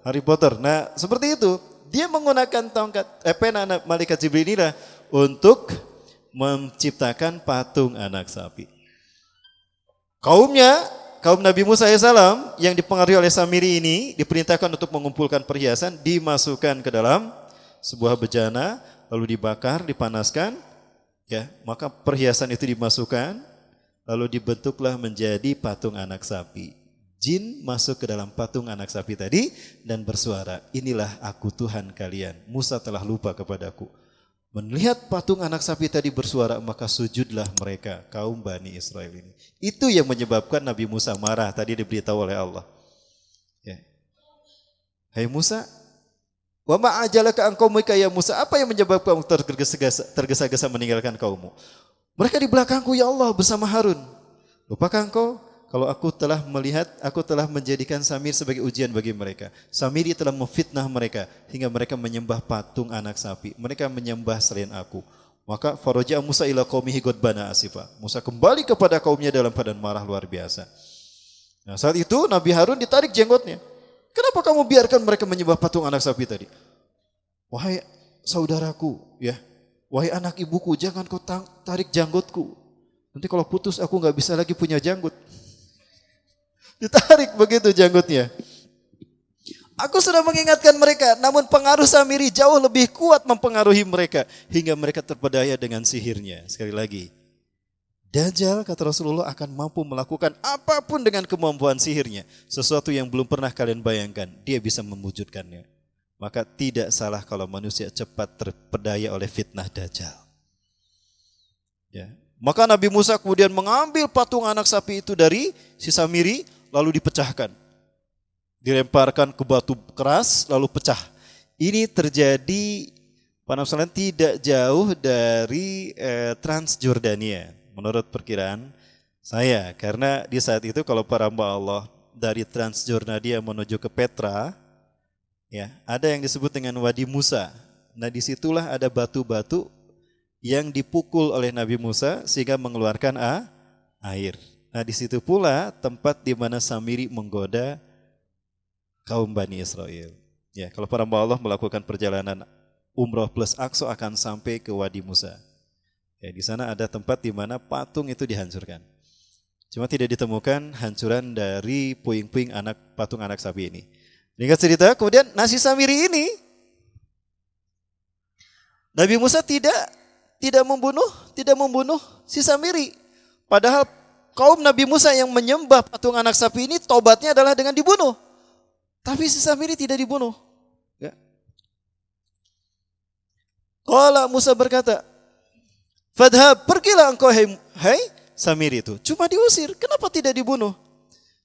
Harry Potter. Nah, seperti itu. Dia menggunakan pena malaikat Jibril inilah untuk menciptakan patung anak sapi. Kaum Nabi Musa AS yang dipengaruhi oleh Samiri ini diperintahkan untuk mengumpulkan perhiasan, dimasukkan ke dalam sebuah bejana, lalu dibakar, dipanaskan, ya, maka perhiasan itu dimasukkan, lalu dibentuklah menjadi patung anak sapi. Jin masuk ke dalam patung anak sapi tadi dan bersuara, inilah aku Tuhan kalian. Musa telah lupa kepadaku. Melihat patung anak sapi tadi bersuara, maka sujudlah mereka, kaum Bani Israel ini. Itu yang menyebabkan Nabi Musa marah, tadi diberitahu oleh Allah. Ya. Hai Musa, wa ma'ajalaka an qaumika ya Musa, apa yang menyebabkan kamu tergesa-gesa meninggalkan kaummu? Mereka di belakangku ya Allah bersama Harun. Lupakah engkau kalau aku telah menjadikan Samir sebagai ujian bagi mereka. Samiri telah memfitnah mereka hingga mereka menyembah patung anak sapi. Mereka menyembah selain aku. Maka faraja Musa ila qaumihi ghadbana asifa. Musa kembali kepada kaumnya dalam keadaan marah luar biasa. Nah, saat itu Nabi Harun ditarik jenggotnya. Kenapa kamu biarkan mereka menyembah patung anak sapi tadi? Wahai saudaraku, ya. Wahai anak ibuku, jangan kau tarik janggotku. Nanti kalau putus aku nggak bisa lagi punya janggut. Ditarik begitu janggutnya. Aku sudah mengingatkan mereka, namun pengaruh Samiri jauh lebih kuat mempengaruhi mereka hingga mereka terpedaya dengan sihirnya. Sekali lagi, Dajjal kata Rasulullah akan mampu melakukan apapun dengan kemampuan sihirnya, sesuatu yang belum pernah kalian bayangkan, dia bisa mewujudkannya. Maka tidak salah kalau manusia cepat terpedaya oleh fitnah Dajjal. Ya. Maka Nabi Musa kemudian mengambil patung anak sapi itu dari si Samiri, lalu dipecahkan. Dilemparkan ke batu keras, lalu pecah. Ini terjadi tidak jauh dari Transjordania, menurut perkiraan saya. Karena di saat itu kalau para hamba Allah dari Transjordania menuju ke Petra, ya, ada yang disebut dengan Wadi Musa. Nah, disitulah ada batu-batu yang dipukul oleh Nabi Musa sehingga mengeluarkan air. Nah, di situ pula tempat di mana Samiri menggoda kaum Bani Israel. Ya, kalau para hamba Allah melakukan perjalanan umroh plus Aqsa akan sampai ke Wadi Musa. Ya, di sana ada tempat di mana patung itu dihancurkan. Cuma tidak ditemukan hancuran dari puing-puing patung anak sapi ini. Singkat cerita, kemudian nasi Samiri ini Nabi Musa tidak membunuh si Samiri. Padahal kaum Nabi Musa yang menyembah patung anak sapi ini tobatnya adalah dengan dibunuh. Tapi si Samiri tidak dibunuh. Ya. Qala Musa berkata, "Fadhhab, pergilah engkau hai Samiri itu." Cuma diusir, kenapa tidak dibunuh?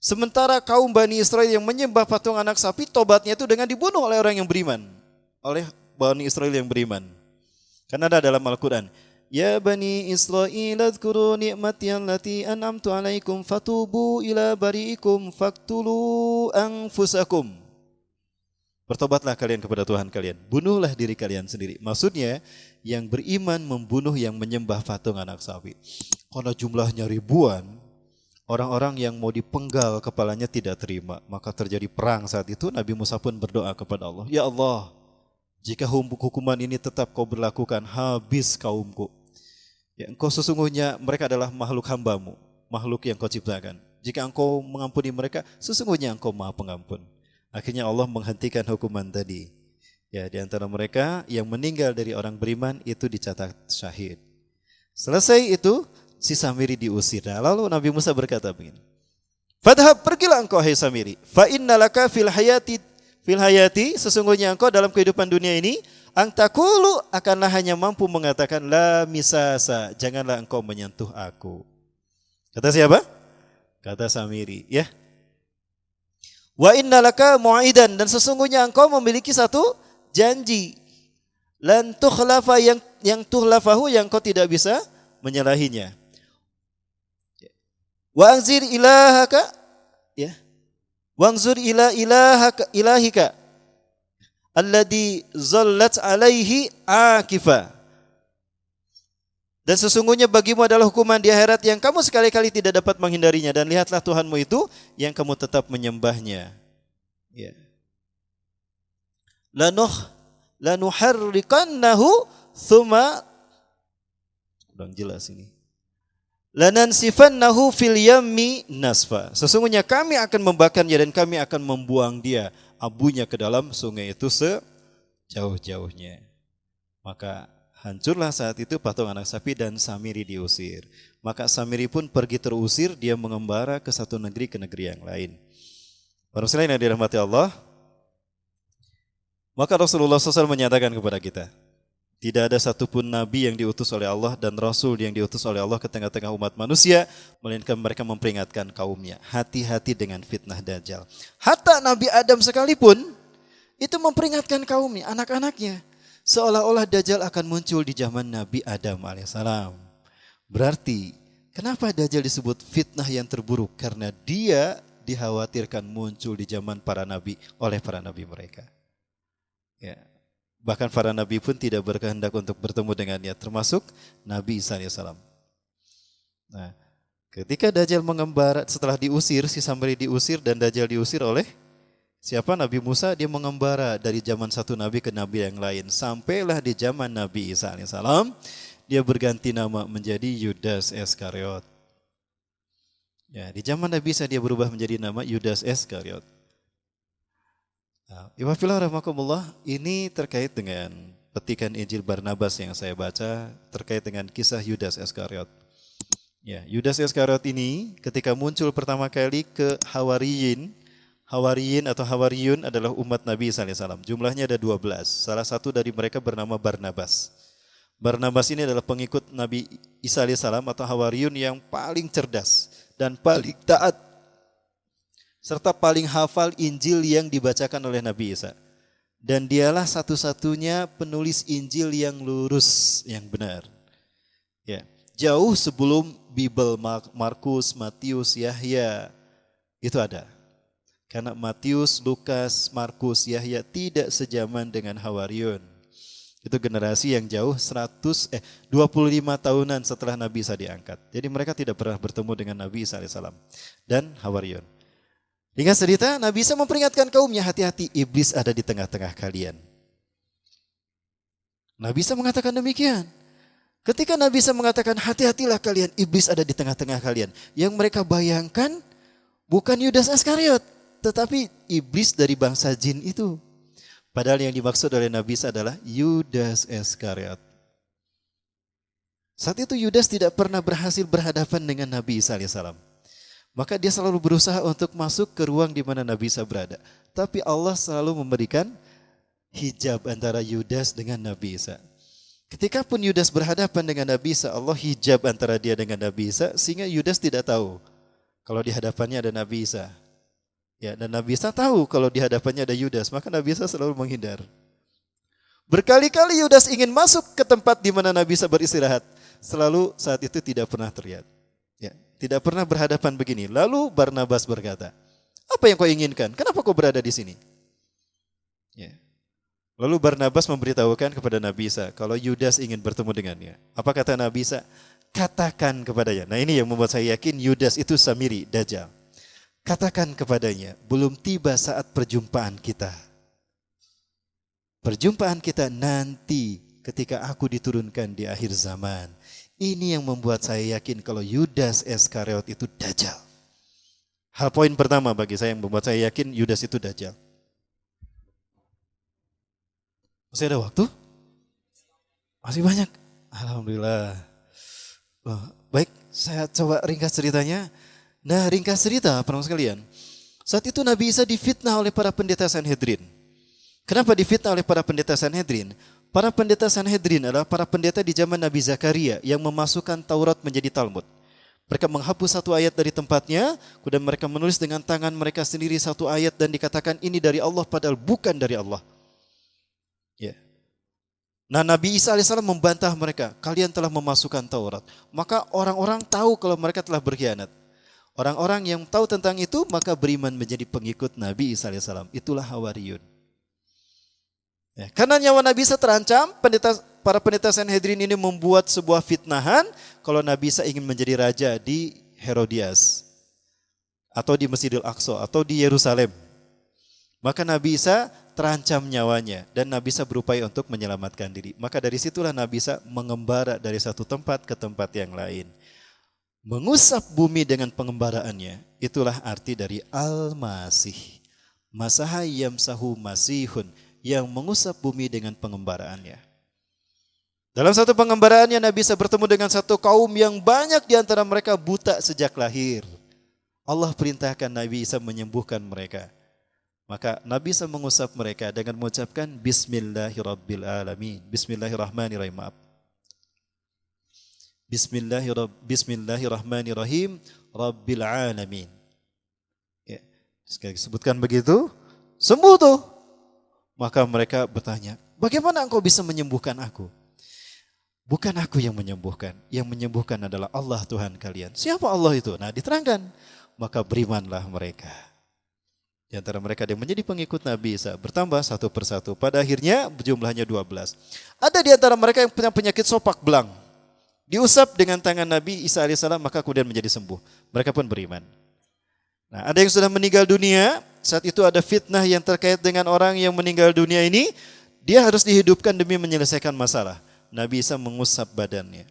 Sementara kaum Bani Israel yang menyembah patung anak sapi, tobatnya itu dengan dibunuh oleh orang yang beriman. Oleh Bani Israel yang beriman. Karena ada dalam Al-Quran, Ya Bani Israel adhkuru ni'mati allati an'amtu alaikum fatubu ila bari'ikum faktulu anfusakum. Bertobatlah kalian kepada Tuhan kalian, bunuhlah diri kalian sendiri. Maksudnya yang beriman membunuh yang menyembah patung anak sapi. Karena jumlahnya ribuan, orang-orang yang mau dipenggal kepalanya tidak terima. Maka terjadi perang saat itu, Nabi Musa pun berdoa kepada Allah, Ya Allah, jika hukuman ini tetap kau berlakukan, habis kaumku. Ya, engkau sesungguhnya mereka adalah makhluk hambamu, makhluk yang kau ciptakan. Jika engkau mengampuni mereka, sesungguhnya engkau maha pengampun. Akhirnya Allah menghentikan hukuman tadi. Ya, di antara mereka yang meninggal dari orang beriman itu dicatat syahid. Selesai itu, si Samiri diusir. Nah, lalu Nabi Musa berkata begini, Fadhhab, pergilah engkau hai Samiri, fa innalaka fil hayati, sesungguhnya engkau dalam kehidupan dunia ini, angtakulu akanlah hanya mampu mengatakan la misasa, janganlah engkau menyentuh aku. Kata siapa? Kata Samiri, ya. Wa innalaka mu'idan, dan sesungguhnya engkau memiliki satu janji. Lan tukhlafa yang tuhlafahu yang kau tidak bisa menyalahinya. Wa anzir ilahaka ya. Wangzur ila ilahika alladhi zallat alaihi akifa. Dan sesungguhnya bagimu adalah hukuman di akhirat yang kamu sekali-kali tidak dapat menghindarinya, dan lihatlah Tuhanmu itu yang kamu tetap menyembahnya. Ya. Lanuharrikannahu thumma, kurang jelas ini. Lanansifannahu fil yammi nasfa. Sesungguhnya kami akan membakarnya dan kami akan membuang dia, abunya, ke dalam sungai itu sejauh-jauhnya. Maka hancurlah saat itu patung anak sapi dan Samiri diusir. Maka Samiri pun pergi terusir, dia mengembara ke satu negeri ke negeri yang lain. Para muslimin yang dirahmati Allah, maka Rasulullah SAW menyatakan kepada kita, tidak ada satupun nabi yang diutus oleh Allah dan rasul yang diutus oleh Allah ke tengah-tengah umat manusia, melainkan mereka memperingatkan kaumnya, hati-hati dengan fitnah Dajjal. Hatta Nabi Adam sekalipun itu memperingatkan kaumnya, anak-anaknya, seolah-olah Dajjal akan muncul di zaman Nabi Adam alaihissalam. Berarti kenapa Dajjal disebut fitnah yang terburuk? Karena dia dikhawatirkan muncul di zaman para nabi oleh para nabi mereka. Ya. Bahkan para nabi pun tidak berkehendak untuk bertemu dengannya, termasuk Nabi Isa AS. Nah, ketika Dajjal mengembara, setelah diusir, si Samiri diusir dan Dajjal diusir oleh siapa? Nabi Musa. Dia mengembara dari zaman satu nabi ke nabi yang lain. Sampailah di zaman Nabi Isa AS, dia berganti nama menjadi Yudas Iskariot. Ya, di zaman Nabi Isa dia berubah menjadi nama Yudas Iskariot. Iwafillah rahmakumullah, ini terkait dengan petikan Injil Barnabas yang saya baca terkait dengan kisah Yudas Iskariot. Ya, Yudas Iskariot ini ketika muncul pertama kali ke Hawariyin atau Hawariyun adalah umat Nabi SAW. Jumlahnya ada 12. Salah satu dari mereka bernama Barnabas. Barnabas ini adalah pengikut Nabi Isa AS atau Hawariyun yang paling cerdas dan paling taat, serta paling hafal Injil yang dibacakan oleh Nabi Isa. Dan dialah satu-satunya penulis Injil yang lurus, yang benar. Ya, jauh sebelum Bible Markus, Matius, Yahya itu ada. Karena Matius, Lukas, Markus, Yahya tidak sejaman dengan Hawariyun. Itu generasi yang jauh 25 tahunan setelah Nabi Isa diangkat. Jadi mereka tidak pernah bertemu dengan Nabi Isa alaihissalam dan Hawariyun. Ringkas cerita, Nabi Isa memperingatkan kaumnya, hati-hati, iblis ada di tengah-tengah kalian. Nabi Isa mengatakan demikian. Ketika Nabi Isa mengatakan hati-hatilah kalian, iblis ada di tengah-tengah kalian, yang mereka bayangkan bukan Yudas Iskariot, tetapi iblis dari bangsa jin itu. Padahal yang dimaksud oleh Nabi Isa adalah Yudas Iskariot. Saat itu Yudas tidak pernah berhasil berhadapan dengan Nabi Isa alaihissalam. Maka dia selalu berusaha untuk masuk ke ruang di mana Nabi Isa berada. Tapi Allah selalu memberikan hijab antara Yudas dengan Nabi Isa. Ketika pun Yudas berhadapan dengan Nabi Isa, Allah hijab antara dia dengan Nabi Isa, sehingga Yudas tidak tahu kalau di hadapannya ada Nabi Isa. Ya, dan Nabi Isa tahu kalau di hadapannya ada Yudas, maka Nabi Isa selalu menghindar. Berkali-kali Yudas ingin masuk ke tempat di mana Nabi Isa beristirahat. Selalu saat itu tidak pernah terlihat. Ya, tidak pernah berhadapan begini. Lalu Barnabas berkata, apa yang kau inginkan? Kenapa kau berada di sini? Ya. Lalu Barnabas memberitahukan kepada Nabi Isa kalau Yudas ingin bertemu dengannya. Apa kata Nabi Isa? Katakan kepadanya. Nah, ini yang membuat saya yakin Yudas itu Samiri, Dajjal. Katakan kepadanya, belum tiba saat perjumpaan kita. Perjumpaan kita nanti ketika aku diturunkan di akhir zaman. Ini yang membuat saya yakin kalau Yudas Iskariot itu Dajjal. Hal poin pertama bagi saya yang membuat saya yakin Yudas itu Dajjal. Masih ada waktu? Masih banyak? Alhamdulillah. Baik, saya coba ringkas ceritanya. Nah, ringkas cerita, para sekalian. Saat itu Nabi Isa difitnah oleh para pendeta Sanhedrin. Kenapa difitnah oleh para pendeta Sanhedrin? Para pendeta Sanhedrin adalah para pendeta di zaman Nabi Zakaria yang memasukkan Taurat menjadi Talmud. Mereka menghapus satu ayat dari tempatnya, kemudian mereka menulis dengan tangan mereka sendiri satu ayat dan dikatakan ini dari Allah padahal bukan dari Allah. Ya. Nah, Nabi Isa alaihissalam membantah mereka, kalian telah memasukkan Taurat. Maka orang-orang tahu kalau mereka telah berkhianat. Orang-orang yang tahu tentang itu maka beriman menjadi pengikut Nabi Isa alaihissalam. Itulah Hawariyun. Ya, karena nyawa Nabi Isa terancam, para pendeta Sanhedrin ini membuat sebuah fitnahan kalau Nabi Isa ingin menjadi raja di Herodias atau di Masjidil Aqsa atau di Yerusalem. Maka Nabi Isa terancam nyawanya dan Nabi Isa berupaya untuk menyelamatkan diri. Maka dari situlah Nabi Isa mengembara dari satu tempat ke tempat yang lain. Mengusap bumi dengan pengembaraannya. Itulah arti dari Al-Masih. Masaha yamsahu masihun, yang mengusap bumi dengan pengembaraannya. Dalam satu pengembaraannya Nabi Isa bertemu dengan satu kaum yang banyak di antara mereka buta sejak lahir. Allah perintahkan Nabi Isa menyembuhkan mereka. Maka Nabi Isa mengusap mereka dengan mengucapkan Bismillahirrabbilalamin. Bismillahirrahmanirrahim. Maaf. Bismillahirrahmanirrahim. Rabbil alamin. Ya. Sekali sebutkan begitu, sembuh tuh. Maka mereka bertanya, bagaimana engkau bisa menyembuhkan aku? Bukan aku yang menyembuhkan adalah Allah Tuhan kalian. Siapa Allah itu? Nah, diterangkan. Maka berimanlah mereka. Di antara mereka yang menjadi pengikut Nabi Isa bertambah satu persatu. Pada akhirnya jumlahnya 12. Ada di antara mereka yang punya penyakit sopak belang. Diusap dengan tangan Nabi Isa alaihissalam maka kemudian menjadi sembuh. Mereka pun beriman. Nah, ada yang sudah meninggal dunia. Saat itu ada fitnah yang terkait dengan orang yang meninggal dunia ini. Dia harus dihidupkan demi menyelesaikan masalah. Nabi Isa mengusap badannya.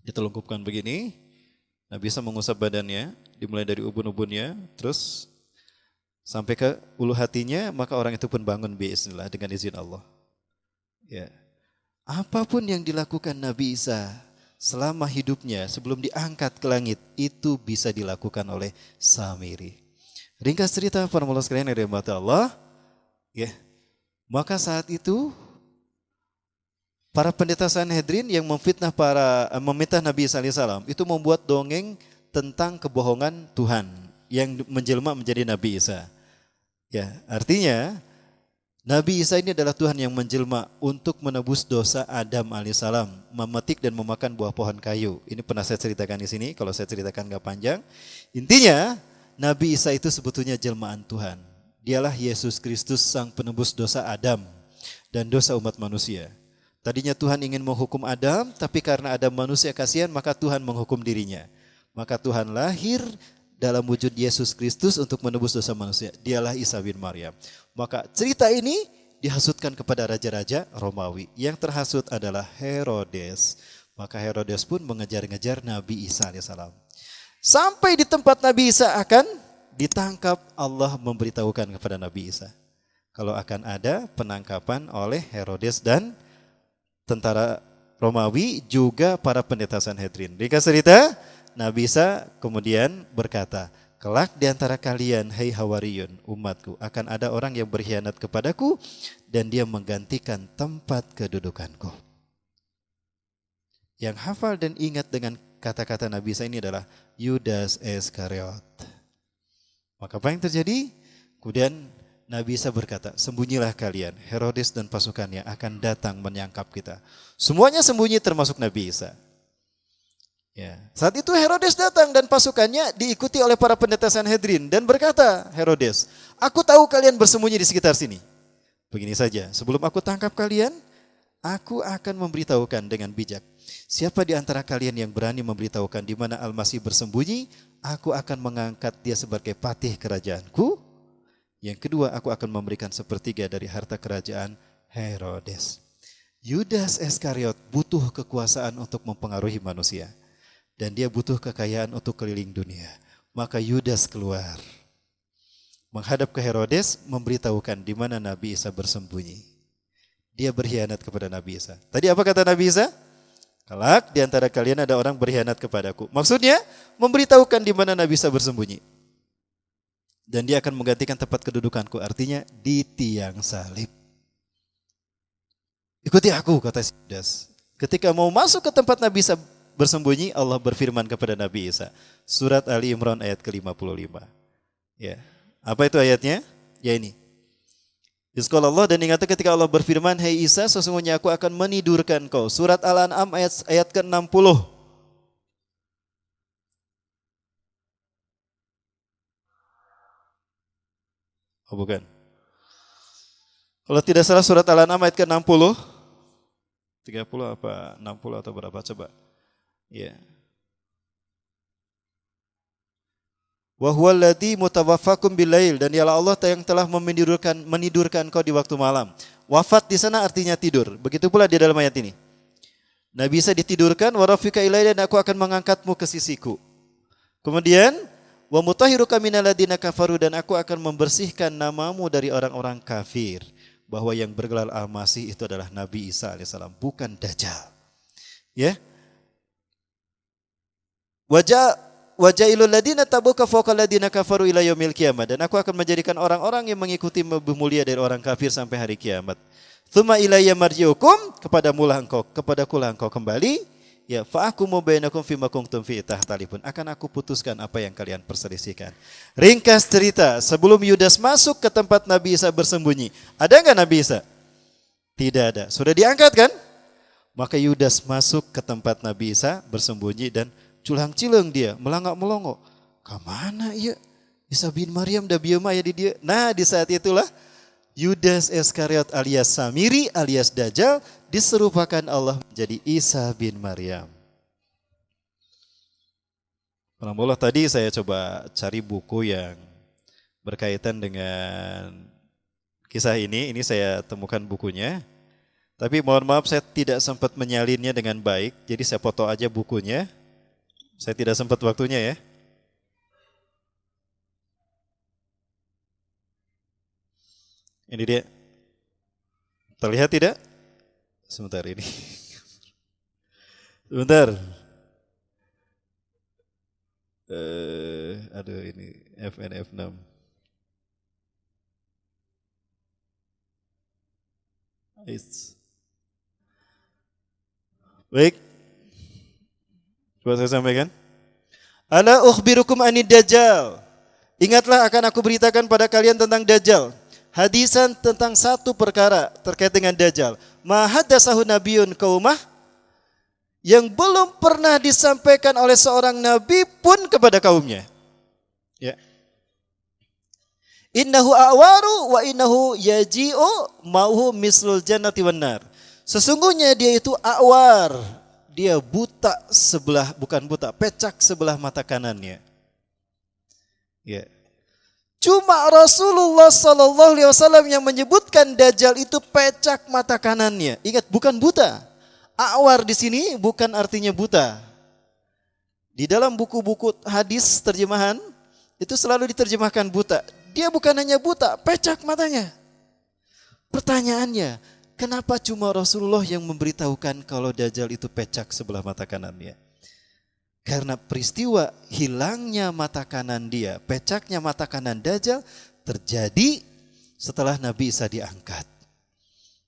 Ditelungkupkan begini. Nabi Isa mengusap badannya. Dimulai dari ubun-ubunnya. Terus sampai ke ulu hatinya, maka orang itu pun bangun biiznillah dengan izin Allah. Ya. Apapun yang dilakukan Nabi Isa selama hidupnya sebelum diangkat ke langit, itu bisa dilakukan oleh Samiri. Ringkas cerita para mulus sekalian yang dirahmati Allah, ya. Maka saat itu para pendeta Sanhedrin yang meminta Nabi Isa alaihissalam itu membuat dongeng tentang kebohongan Tuhan yang menjelma menjadi Nabi Isa. Ya, artinya Nabi Isa ini adalah Tuhan yang menjelma untuk menebus dosa Adam alaihissalam, memetik dan memakan buah pohon kayu. Ini pernah saya ceritakan di sini, kalau saya ceritakan nggak panjang. Intinya, Nabi Isa itu sebetulnya jelmaan Tuhan. Dialah Yesus Kristus sang penebus dosa Adam dan dosa umat manusia. Tadinya Tuhan ingin menghukum Adam, tapi karena Adam manusia kasihan, maka Tuhan menghukum dirinya. Maka Tuhan lahir dalam wujud Yesus Kristus untuk menebus dosa manusia. Dialah Isa bin Maryam. Maka cerita ini dihasutkan kepada raja-raja Romawi. Yang terhasut adalah Herodes. Maka Herodes pun mengejar-ngejar Nabi Isa alaihissalam. Sampai di tempat Nabi Isa akan ditangkap, Allah memberitahukan kepada Nabi Isa kalau akan ada penangkapan oleh Herodes dan tentara Romawi juga para pendeta Sanhedrin. Ringkas cerita, Nabi Isa kemudian berkata, kelak di antara kalian, hai Hawariyun, umatku, akan ada orang yang berkhianat kepadaku dan dia menggantikan tempat kedudukanku. Yang hafal dan ingat dengan kata-kata Nabi Isa ini adalah Yudas Iskariot. Maka apa yang terjadi? Kemudian Nabi Isa berkata, sembunyilah kalian, Herodes dan pasukannya akan datang menyangkap kita. Semuanya sembunyi termasuk Nabi Isa. Ya. Saat itu Herodes datang dan pasukannya diikuti oleh para pendeta Sanhedrin dan berkata, Herodes, aku tahu kalian bersembunyi di sekitar sini. Begini saja, sebelum aku tangkap kalian, aku akan memberitahukan dengan bijak. Siapa di antara kalian yang berani memberitahukan di mana Al-Masih bersembunyi, aku akan mengangkat dia sebagai patih kerajaanku. Yang kedua, aku akan memberikan sepertiga dari harta kerajaan Herodes. Yudas Iskariot butuh kekuasaan untuk mempengaruhi manusia. Dan dia butuh kekayaan untuk keliling dunia. Maka Yudas keluar. Menghadap ke Herodes, memberitahukan di mana Nabi Isa bersembunyi. Dia berkhianat kepada Nabi Isa. Tadi apa kata Nabi Isa? Kelak di antara kalian ada orang berkhianat kepadaku. Maksudnya, memberitahukan di mana Nabi Isa bersembunyi. Dan dia akan menggantikan tempat kedudukanku. Artinya, di tiang salib. Ikuti aku, kata Yudas. Ketika mau masuk ke tempat Nabi Isa bersembunyi, Allah berfirman kepada Nabi Isa. Surat Ali Imran ayat ke-55. Ya. Apa itu ayatnya? Ya ini. Izqalallah, dan ingatlah ketika Allah berfirman, "Hai Isa, sesungguhnya aku akan menidurkan kau." Surat Al-An'am ayat ke-60. Oh bukan. Kalau tidak salah surat Al-An'am ayat ke-60. 30 apa 60 atau berapa coba? Ya. Wa huwal ladzi mutawaffakum bilail, dan dialah Allah yang telah menidurkan kau di waktu malam. Wafat di sana artinya tidur. Begitu pula di dalam ayat ini. Nabi Isa ditidurkan, wa rafika ilaiya, dan aku akan mengangkatmu ke sisiku. Kemudian wa mutahhiruka minal ladzina kafaru, dan aku akan membersihkan namamu dari orang-orang kafir. Bahwa yang bergelar Al-Masih itu adalah Nabi Isa alaihissalam, bukan Dajjal. Ya. Wajailul ladina tabuka fawqal ladina kafaru ila yaumil qiyamah, dan aku akan menjadikan orang-orang yang mengikuti lebih mulia dari orang kafir sampai hari kiamat. Tsumma ilayya marji'ukum, kepadakulah engkau kembali. Ya, fa ahkumu bainakum fima kuntum fihi tahtalifun, akan aku putuskan apa yang kalian perselisihkan. Ringkas cerita, sebelum Yudas masuk ke tempat Nabi Isa bersembunyi, ada enggak Nabi Isa? Tidak ada. Sudah diangkat kan? Maka Yudas masuk ke tempat Nabi Isa bersembunyi dan culang-cileng dia, melangak-melongo. Kamana iya? Isa bin Maryam da bieu mah ya di dia. Nah, di saat itulah Yudas Iskariot alias Samiri alias Dajjal diserupakan Allah menjadi Isa bin Maryam. Alhamdulillah, tadi saya coba cari buku yang berkaitan dengan kisah ini. Ini saya temukan bukunya. Tapi mohon maaf saya tidak sempat menyalinnya dengan baik. Jadi saya foto aja bukunya. Saya tidak sempat waktunya ya. Ini dia. Terlihat tidak? Sebentar ini. Sebentar. Aduh ini FNF6. Baik. Coba saya sampaikan. Ala ukhbirukum anid dajjal. Ingatlah akan aku beritakan pada kalian tentang Dajjal. Hadisan tentang satu perkara terkait dengan Dajjal. Ma haddatsahu nabiyyun qaumah, yang belum pernah disampaikan oleh seorang nabi pun kepada kaumnya. Ya. Innahu a'waru wa innahu yaji'u ma'uhu mislul jannati wan nar. Sesungguhnya dia itu a'war. Dia buta sebelah, bukan buta, pecak sebelah mata kanannya. Ya. Cuma Rasulullah sallallahu alaihi wasallam yang menyebutkan Dajjal itu pecak mata kanannya. Ingat, bukan buta. A'war di sini bukan artinya buta. Di dalam buku-buku hadis terjemahan itu selalu diterjemahkan buta. Dia bukan hanya buta, pecak matanya. Pertanyaannya, kenapa cuma Rasulullah yang memberitahukan kalau Dajjal itu pecak sebelah mata kanannya? Karena peristiwa hilangnya mata kanan dia, pecaknya mata kanan Dajjal terjadi setelah Nabi Isa diangkat.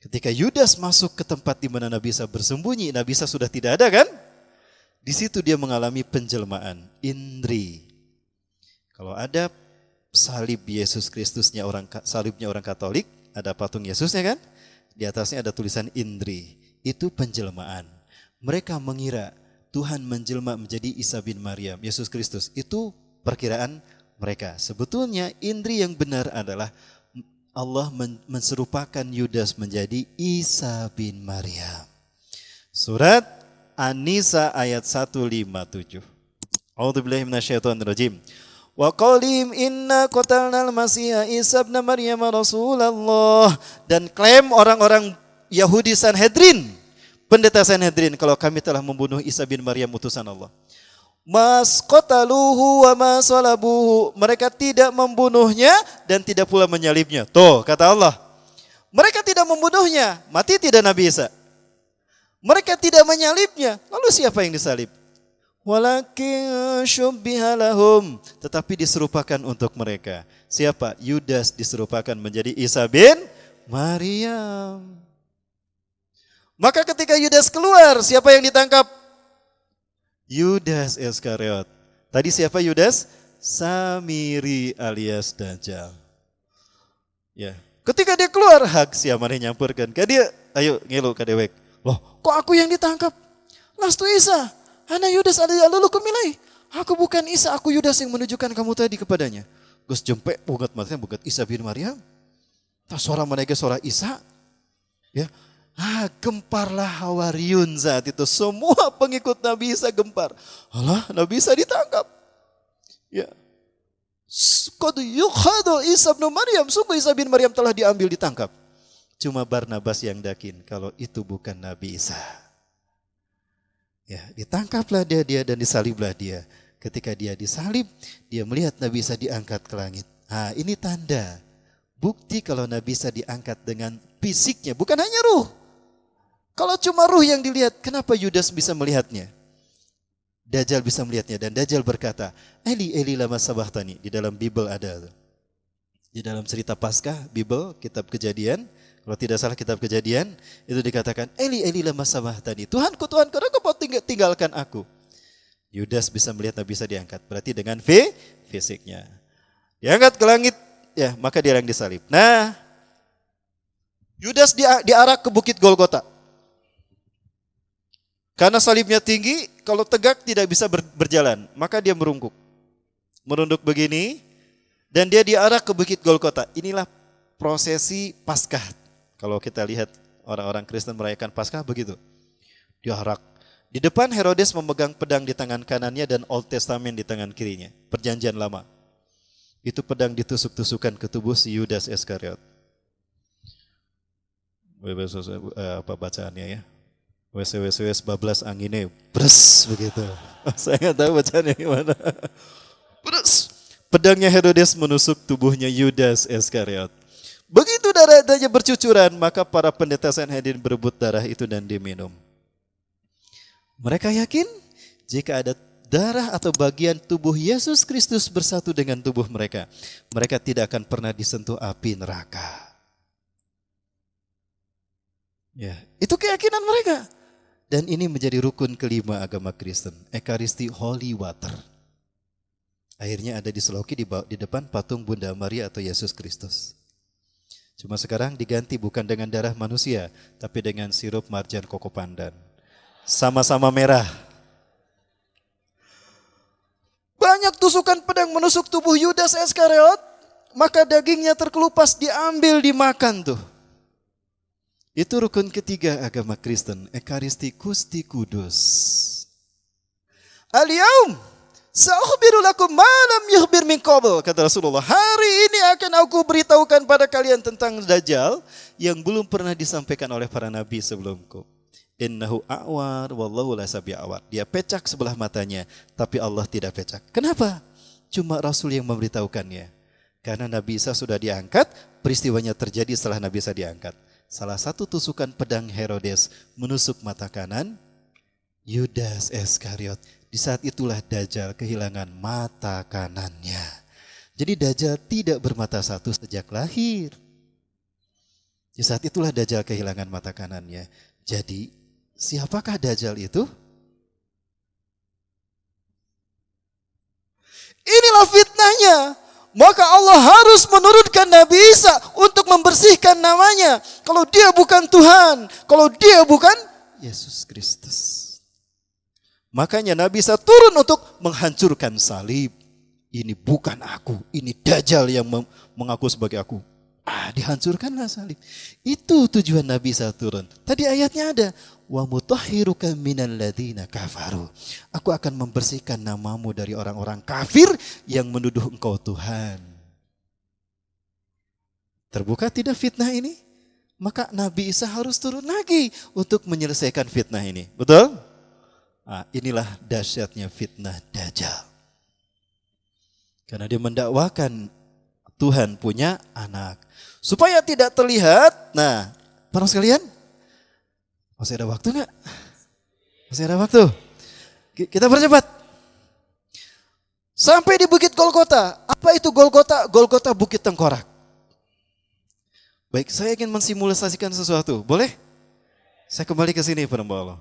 Ketika Yudas masuk ke tempat di mana Nabi Isa bersembunyi, Nabi Isa sudah tidak ada kan? Di situ dia mengalami penjelmaan, indri. Kalau ada salib Yesus Kristusnya salibnya orang Katolik, ada patung Yesusnya kan? Di atasnya ada tulisan indri. Itu penjelmaan. Mereka mengira Tuhan menjelma menjadi Isa bin Maryam, Yesus Kristus. Itu perkiraan mereka. Sebetulnya indri yang benar adalah Allah menserupakan Yudas menjadi Isa bin Maryam. Surat An-Nisa ayat 157. A'udzubillahi minasyaitonirrajim. Wa qalim inna qatalnal masiha Isa bin Maryam Rasulullah. Dan klaim orang-orang Yahudi Sanhedrin, pendeta Sanhedrin, kalau kami telah membunuh Isa bin Maryam utusan Allah. Mas qataluhu wa ma salabuhu. Mereka tidak membunuhnya dan tidak pula menyalibnya. Tuh kata Allah. Mereka tidak membunuhnya, mati tidak Nabi Isa. Mereka tidak menyalibnya, lalu siapa yang disalib? Walakin syubbiha lahum, tetapi diserupakan untuk mereka. Siapa? Yudas diserupakan menjadi Isa bin Maryam. Maka ketika Yudas keluar, siapa yang ditangkap? Yudas Iskariot. Tadi siapa Yudas? Samiri alias Dajjal. Ya, Ketika dia keluar, hak si Amar nyampurkan. Ke dia, ayo ngilu ke dewek. Loh, kok aku yang ditangkap? Lastu Isa, hana Yudas ada lalu kumilai. Aku bukan Isa, aku Yudas yang menunjukkan kamu tadi kepadanya. Gus jempek, bugat matanya, bugat Isa bin Maryam. Tak suara mereka suara Isa. Ya, gemparlah Hawariyun saat itu. Semua pengikut Nabi Isa gempar. Alah, Nabi Isa ditangkap. Ya. Qad yukhadu Isa bin Maryam. Sungguh Isa bin Maryam telah diambil ditangkap. Cuma Barnabas yang yakin kalau itu bukan Nabi Isa. Ya, ditangkaplah dia dan disaliblah dia. Ketika dia disalib, dia melihat Nabi Isa diangkat ke langit. Nah, ini tanda. Bukti kalau Nabi Isa diangkat dengan fisiknya, bukan hanya ruh. Kalau cuma ruh yang dilihat, kenapa Yudas bisa melihatnya? Dajjal bisa melihatnya dan Dajjal berkata, Eli, Eli lama sabahtani. Di dalam Bible ada. Di dalam cerita Paskah, Bible, kitab Kejadian, kalau tidak salah kitab Kejadian, itu dikatakan, Eli, Eli lama sabahtani. Tuhanku, Tuhanku, kenapa kau tinggalkan aku? Yudas bisa melihat Nabi Isa diangkat. Berarti dengan fisiknya. Diangkat ke langit, ya maka dia yang disalib. Nah, Yudas diarak ke Bukit Golgota. Karena salibnya tinggi, kalau tegak tidak bisa berjalan. Maka dia merungkuk. Merunduk begini, dan dia diarak ke Bukit Golgota. Inilah prosesi Paskah. Kalau kita lihat orang-orang Kristen merayakan Paskah begitu. Diarak. Di depan Herodes memegang pedang di tangan kanannya dan Old Testament di tangan kirinya. Perjanjian lama. Itu pedang ditusuk-tusukan ke tubuh si Yudas Iskariot. Apa bacaannya ya? Wes bablas angine, bres begitu. Saya nggak tahu bacaannya gimana. Bres. Pedangnya Herodes menusuk tubuhnya Yudas Iskariot. Begitu darahnya bercucuran, maka para pendeta Sanhedrin berebut darah itu dan diminum. Mereka yakin jika ada darah atau bagian tubuh Yesus Kristus bersatu dengan tubuh mereka, mereka tidak akan pernah disentuh api neraka. Ya, itu keyakinan mereka. Dan ini menjadi rukun kelima agama Kristen, Ekaristi Holy Water. Akhirnya ada di Seloki di depan patung Bunda Maria atau Yesus Kristus. Cuma sekarang diganti bukan dengan darah manusia, tapi dengan sirup marjan koko pandan. Sama-sama merah. Banyak tusukan pedang menusuk tubuh Yudas Iskariot, maka dagingnya terkelupas diambil dimakan tuh. Itu rukun ketiga agama Kristen, Ekaristi Gusti Kudus. Al-yaum sa'ukhbiru lakum ma lam yukhbir min qabl, kata Rasulullah. Hari ini akan aku beritahukan pada kalian tentang Dajjal yang belum pernah disampaikan oleh para nabi sebelumku. Innahu a'war wallahu la sabi'awar. Dia pecak sebelah matanya, tapi Allah tidak pecak. Kenapa? Cuma Rasul yang memberitahukannya. Karena Nabi Isa sudah diangkat, peristiwanya terjadi setelah Nabi Isa diangkat. Salah satu tusukan pedang Herodes menusuk mata kanan Yudas Iskariot. Di saat itulah Dajjal kehilangan mata kanannya. Jadi Dajjal tidak bermata satu sejak lahir. Di saat itulah Dajjal kehilangan mata kanannya. Jadi siapakah Dajjal itu? Inilah fitnahnya. Maka Allah harus menurunkan Nabi Isa untuk membersihkan namanya. Kalau dia bukan Tuhan, kalau dia bukan Yesus Kristus. Makanya Nabi Isa turun untuk menghancurkan salib. Ini bukan aku, ini Dajjal yang mengaku sebagai aku. Dihancurkanlah salib. Itu tujuan Nabi Isa turun. Tadi ayatnya ada, wa mutahhiruka minal ladzina kafaru. Aku akan membersihkan namamu dari orang-orang kafir yang menuduh engkau Tuhan. Terbuka tidak fitnah ini? Maka Nabi Isa harus turun lagi untuk menyelesaikan fitnah ini. Betul? Inilah dahsyatnya fitnah Dajjal. Karena dia mendakwakan Tuhan punya anak. Supaya tidak terlihat. Nah, para sekalian, masih ada waktu enggak? Masih ada waktu. Kita percepat. Sampai di Bukit Golgota. Apa itu Golgota? Golgota Bukit Tengkorak. Baik, saya ingin mensimulasikan sesuatu. Boleh? Saya kembali ke sini, penembak Allah.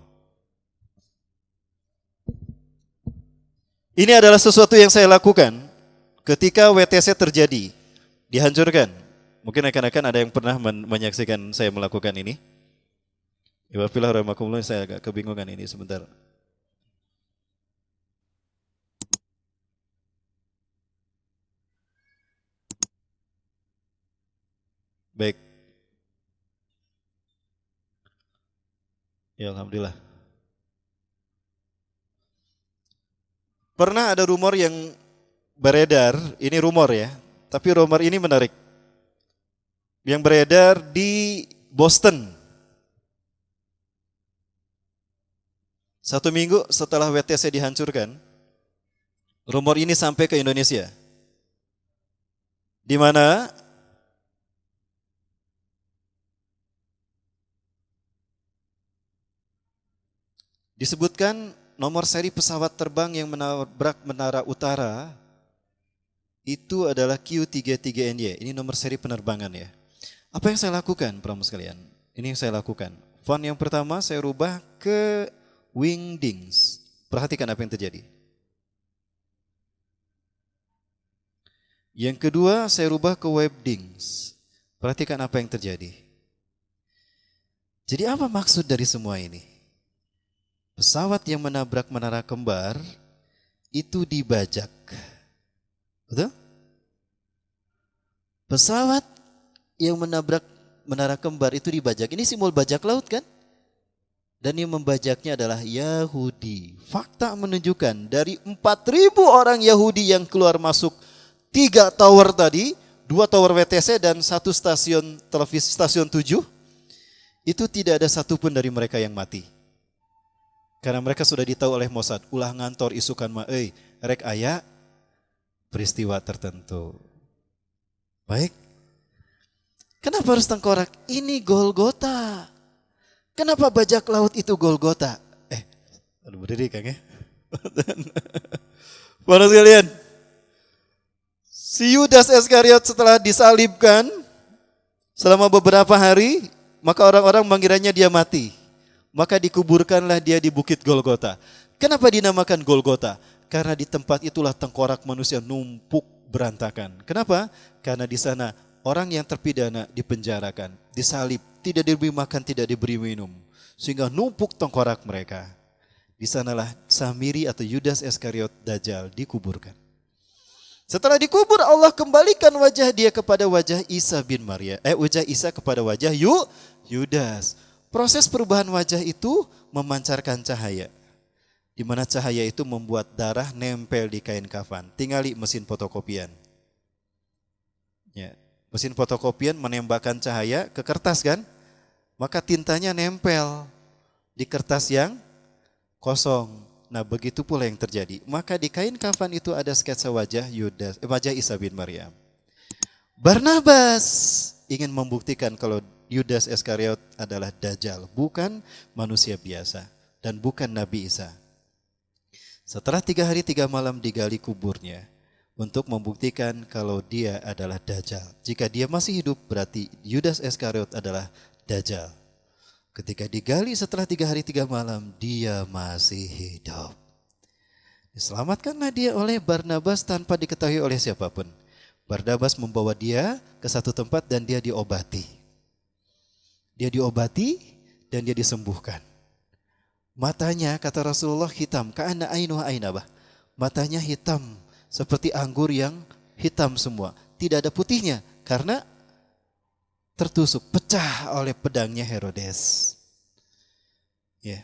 Ini adalah sesuatu yang saya lakukan ketika WTC terjadi. Dihancurkan. Mungkin rekan-rekan ada yang pernah menyaksikan saya melakukan ini. Iwafilah rahimakumullah, saya agak kebingungan ini sebentar. Baik. Ya alhamdulillah. Pernah ada rumor yang beredar, ini rumor ya, tapi rumor ini menarik. Yang beredar di Boston. 1 minggu setelah WTC dihancurkan, rumor ini sampai ke Indonesia. Di mana disebutkan nomor seri pesawat terbang yang menabrak menara utara itu adalah Q33NY. Ini nomor seri penerbangan ya. Apa yang saya lakukan, pramu sekalian? Ini yang saya lakukan. Font yang pertama saya rubah ke Wingdings. Perhatikan apa yang terjadi. Yang kedua saya rubah ke Webdings. Perhatikan apa yang terjadi. Jadi apa maksud dari semua ini? Pesawat yang menabrak menara kembar itu dibajak. Betul? Pesawat yang menabrak menara kembar itu dibajak. Ini simbol bajak laut kan? Dan yang membajaknya adalah Yahudi. Fakta menunjukkan dari 4.000 orang Yahudi yang keluar masuk 3 tower tadi, 2 tower WTC dan 1 stasiun televisi, stasiun 7, itu tidak ada satupun dari mereka yang mati. Karena mereka sudah ditahu oleh Mossad, ulah ngantor isukan rek aya peristiwa tertentu. Baik. Kenapa harus tengkorak? Ini Golgota. Kenapa bajak laut itu Golgota? Aduh berdiri Kang ya. Para sekalian, si Yudas Iskariot setelah disalibkan selama beberapa hari, maka orang-orang mengiranya dia mati. Maka dikuburkanlah dia di bukit Golgota. Kenapa dinamakan Golgota? Karena di tempat itulah tengkorak manusia numpuk berantakan. Kenapa? Karena di sana orang yang terpidana dipenjarakan, disalib, tidak diberi makan, tidak diberi minum. Sehingga numpuk tengkorak mereka. Di sanalah Samiri atau Yudas Iskariot Dajjal dikuburkan. Setelah dikubur, Allah kembalikan wajah dia kepada wajah Isa bin Maryam. Wajah Isa kepada wajah Yudas. Proses perubahan wajah itu memancarkan cahaya. Di mana cahaya itu membuat darah nempel di kain kafan. Tingali mesin fotokopian. Ya, mesin fotokopian menembakkan cahaya ke kertas kan? Maka tintanya nempel di kertas yang kosong. Nah, begitu pula yang terjadi. Maka di kain kafan itu ada sketsa wajah wajah Isa bin Maryam. Barnabas ingin membuktikan kalau Yudas Iskariot adalah Dajjal, bukan manusia biasa dan bukan Nabi Isa. Setelah 3 hari 3 malam digali kuburnya untuk membuktikan kalau dia adalah Dajjal. Jika dia masih hidup berarti Yudas Iskariot adalah Dajjal. Ketika digali setelah 3 hari 3 malam dia masih hidup. Diselamatkanlah dia oleh Barnabas tanpa diketahui oleh siapapun. Barnabas membawa dia ke satu tempat dan dia diobati. Dia diobati dan dia disembuhkan. Matanya kata Rasulullah hitam, ka'anna ainuha ainabah. Matanya hitam seperti anggur yang hitam semua. Tidak ada putihnya karena tertusuk, pecah oleh pedangnya Herodes. Ya.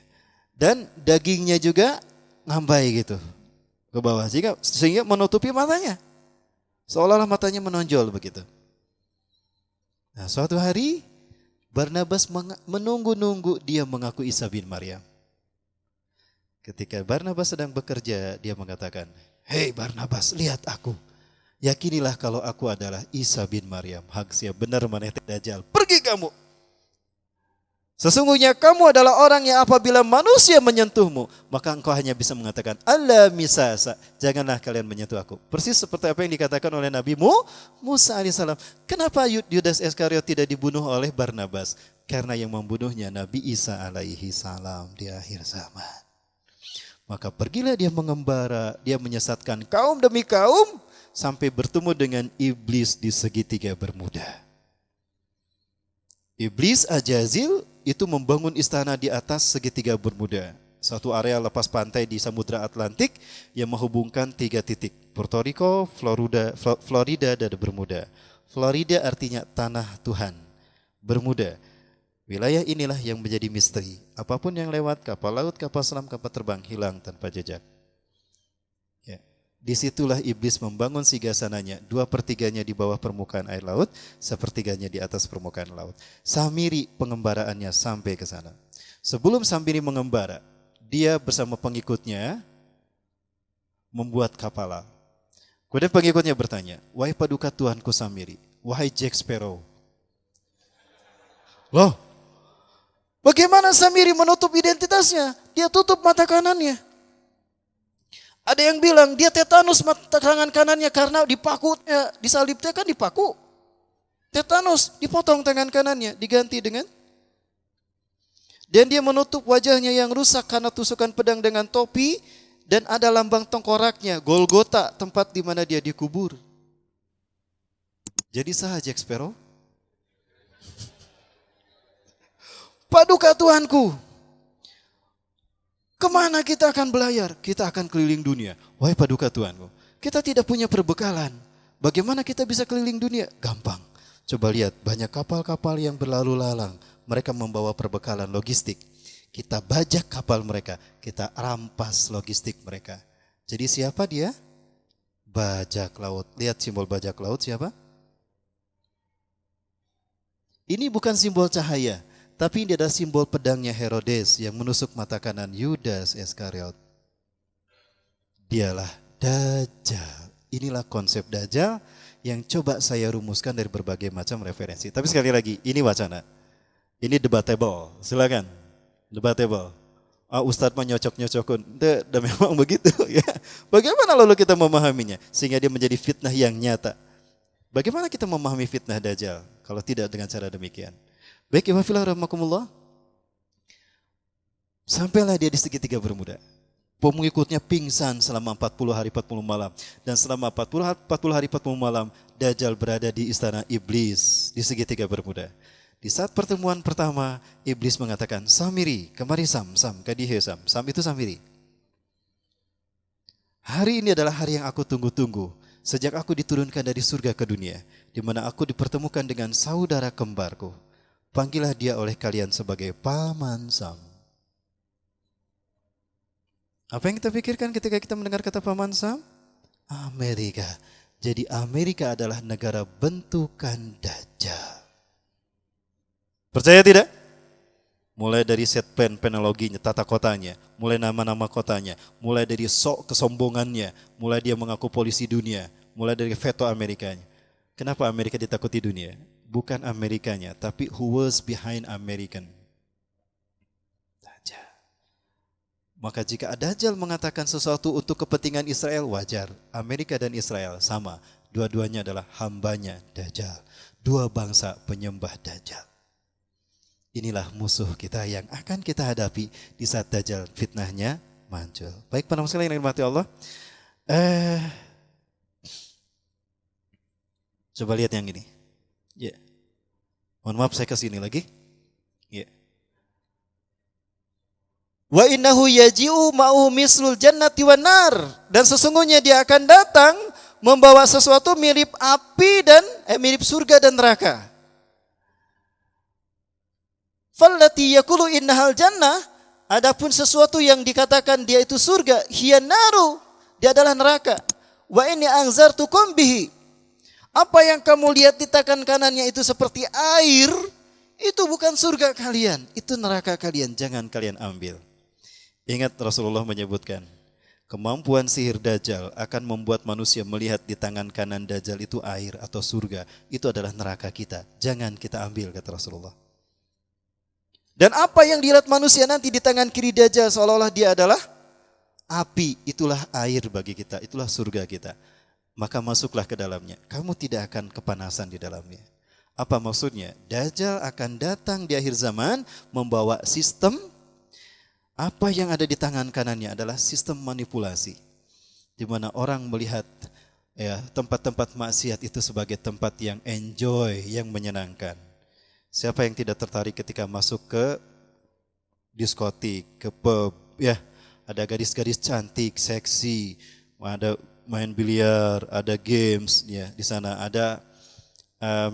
Dan dagingnya juga ngambai gitu ke bawah sehingga menutupi matanya. Seolah-olah matanya menonjol begitu. Nah, suatu hari Barnabas menunggu-nunggu dia mengaku Isa bin Maryam. Ketika Barnabas sedang bekerja, dia mengatakan, "Hei Barnabas, lihat aku. Yakinilah kalau aku adalah Isa bin Maryam. Hak benar maneh Dajjal. Pergi kamu. Sesungguhnya kamu adalah orang yang apabila manusia menyentuhmu, maka engkau hanya bisa mengatakan, Allah misasa, janganlah kalian menyentuh aku." Persis seperti apa yang dikatakan oleh Nabi Musa alaihissalam. Kenapa Yudas Iskariot tidak dibunuh oleh Barnabas? Karena yang membunuhnya Nabi Isa alaihi salam di akhir zaman. Maka pergilah dia mengembara, dia menyesatkan kaum demi kaum, sampai bertemu dengan iblis di segitiga Bermuda. Iblis Ajazil itu membangun istana di atas segitiga Bermuda. Satu area lepas pantai di Samudra Atlantik yang menghubungkan 3 titik. Puerto Rico, Florida, dan Bermuda. Florida artinya tanah Tuhan. Bermuda. Wilayah inilah yang menjadi misteri. Apapun yang lewat, kapal laut, kapal selam, kapal terbang, hilang tanpa jejak. Ya. Disitulah iblis membangun sigasananya. 2/3 di bawah permukaan air laut, 1/3 di atas permukaan laut. Samiri pengembaraannya sampai ke sana. Sebelum Samiri mengembara, dia bersama pengikutnya membuat kapal. Kemudian pengikutnya bertanya, wahai paduka Tuanku Samiri, wahai Jack Sparrow. Loh, bagaimana Samiri menutup identitasnya? Dia tutup mata kanannya. Ada yang bilang dia tetanus mata tangan kanannya karena dipakutnya, disalibnya kan dipaku. Tetanus, dipotong tangan kanannya, diganti dengan. Dan dia menutup wajahnya yang rusak karena tusukan pedang dengan topi. Dan ada lambang tengkoraknya, Golgota, tempat di mana dia dikubur. Jadi sah Jack Sparrow? Paduka Tuanku, kemana kita akan belayar? Kita akan keliling dunia. Wahai paduka Tuanku, kita tidak punya perbekalan. Bagaimana kita bisa keliling dunia? Gampang. Coba lihat, banyak kapal-kapal yang berlalu lalang. Mereka membawa perbekalan logistik. Kita bajak kapal mereka, kita rampas logistik mereka. Jadi siapa dia? Bajak laut. Lihat simbol bajak laut siapa? Ini bukan simbol cahaya, tapi ini adalah simbol pedangnya Herodes yang menusuk mata kanan Yudas Iskariot. Dialah Dajjal. Inilah konsep Dajjal yang coba saya rumuskan dari berbagai macam referensi. Tapi sekali lagi, ini wacana. Ini debatable, silakan. Debatable. Ustadz mah nyocok-nyocokun. Dan memang begitu ya. Bagaimana lalu kita memahaminya sehingga dia menjadi fitnah yang nyata? Bagaimana kita memahami fitnah Dajjal kalau tidak dengan cara demikian? Baik, ikhwan fillah rahimakumullah. Sampailah dia di segitiga Bermuda. Pengikutnya pingsan selama 40 hari 40 malam. Dan selama 40 hari 40 malam Dajjal berada di istana iblis di segitiga Bermuda. Di saat pertemuan pertama, iblis mengatakan, Samiri, kemari Sam, kadihe Sam. Sam itu Samiri. Hari ini adalah hari yang aku tunggu-tunggu. Sejak aku diturunkan dari surga ke dunia, di mana aku dipertemukan dengan saudara kembarku. Panggillah dia oleh kalian sebagai Paman Sam. Apa yang kita pikirkan ketika kita mendengar kata Paman Sam? Amerika. Jadi Amerika adalah negara bentukan Dajjal. Percaya tidak? Mulai dari set plan, penologinya, tata kotanya, mulai nama-nama kotanya, mulai dari sok kesombongannya, mulai dia mengaku polisi dunia, mulai dari veto Amerikanya. Kenapa Amerika ditakuti dunia? Bukan Amerikanya, tapi who was behind American. Dajjal. Maka jika Dajjal mengatakan sesuatu untuk kepentingan Israel, wajar. Amerika dan Israel sama. Dua-duanya adalah hambanya Dajjal. Dua bangsa penyembah Dajjal. Inilah musuh kita yang akan kita hadapi di saat Dajjal fitnahnya muncul. Baik, para muslimin yang dirahmati Allah. Coba lihat yang ini. Ya. Mohon maaf saya ke sini lagi. Ya. Wa innahu yaji'u ma'u mislul jannati wan nar. Dan sesungguhnya dia akan datang membawa sesuatu mirip api dan mirip surga dan neraka. Fallati yaqulu innahal jannah, adapun sesuatu yang dikatakan dia itu surga, hiya naru, dia adalah neraka. Wa inni anzartukum bihi. Apa yang kamu lihat di tangan kanannya itu seperti air, itu bukan surga kalian, itu neraka kalian, jangan kalian ambil. Ingat Rasulullah menyebutkan, kemampuan sihir Dajjal akan membuat manusia melihat di tangan kanan Dajjal itu air atau surga, itu adalah neraka kita, jangan kita ambil, kata Rasulullah. Dan apa yang dilihat manusia nanti di tangan kiri Dajjal seolah-olah dia adalah api, itulah air bagi kita, itulah surga kita. Maka masuklah ke dalamnya, kamu tidak akan kepanasan di dalamnya. Apa maksudnya? Dajjal akan datang di akhir zaman membawa sistem, apa yang ada di tangan kanannya adalah sistem manipulasi. Di mana orang melihat tempat-tempat maksiat itu sebagai tempat yang enjoy, yang menyenangkan. Siapa yang tidak tertarik ketika masuk ke diskotik, ke pub, ya, ada gadis-gadis cantik, seksi, ada main biliar, ada games, ya, di sana ada